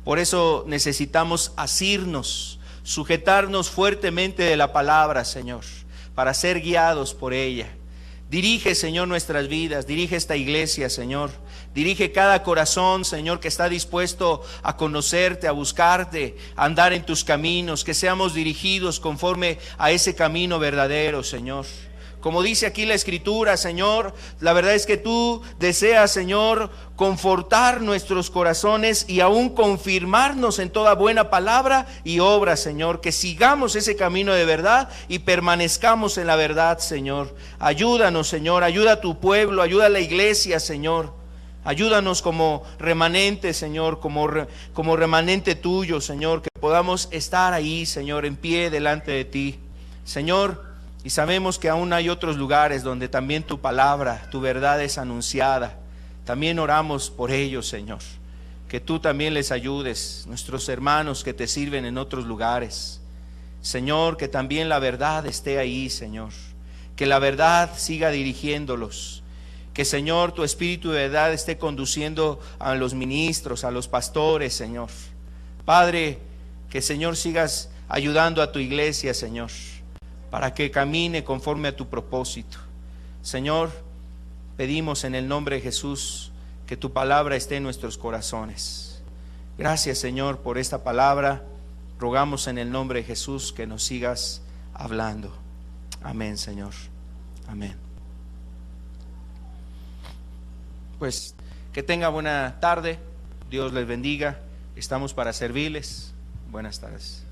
Por eso necesitamos asirnos, sujetarnos fuertemente de la palabra, Señor, para ser guiados por ella. Dirige, Señor, nuestras vidas, dirige esta iglesia, Señor. Dirige cada corazón, Señor, que está dispuesto a conocerte, a buscarte, a andar en tus caminos, que seamos dirigidos conforme a ese camino verdadero, Señor. Como dice aquí la Escritura, Señor, la verdad es que tú deseas, Señor, confortar nuestros corazones y aún confirmarnos en toda buena palabra y obra, Señor. Que sigamos ese camino de verdad y permanezcamos en la verdad, Señor. Ayúdanos, Señor, ayuda a tu pueblo, ayuda a la iglesia, Señor. Ayúdanos como remanente, Señor, como remanente tuyo, Señor, que podamos estar ahí, Señor, en pie delante de ti, Señor. Y sabemos que aún hay otros lugares donde también tu palabra, tu verdad es anunciada. También oramos por ellos, Señor. Que tú también les ayudes, nuestros hermanos que te sirven en otros lugares. Señor, que también la verdad esté ahí, Señor. que la verdad siga dirigiéndolos, que Señor, tu Espíritu de verdad esté conduciendo a los ministros, a los pastores, Señor. Padre, que Señor sigas ayudando a tu iglesia, Señor, para que camine conforme a tu propósito. Señor, pedimos en el nombre de Jesús que tu palabra esté en nuestros corazones. Gracias, Señor, por esta palabra. Rogamos en el nombre de Jesús que nos sigas hablando. Amén, Señor. Amén. Pues que tenga buena tarde. Dios les bendiga. Estamos para servirles. Buenas tardes.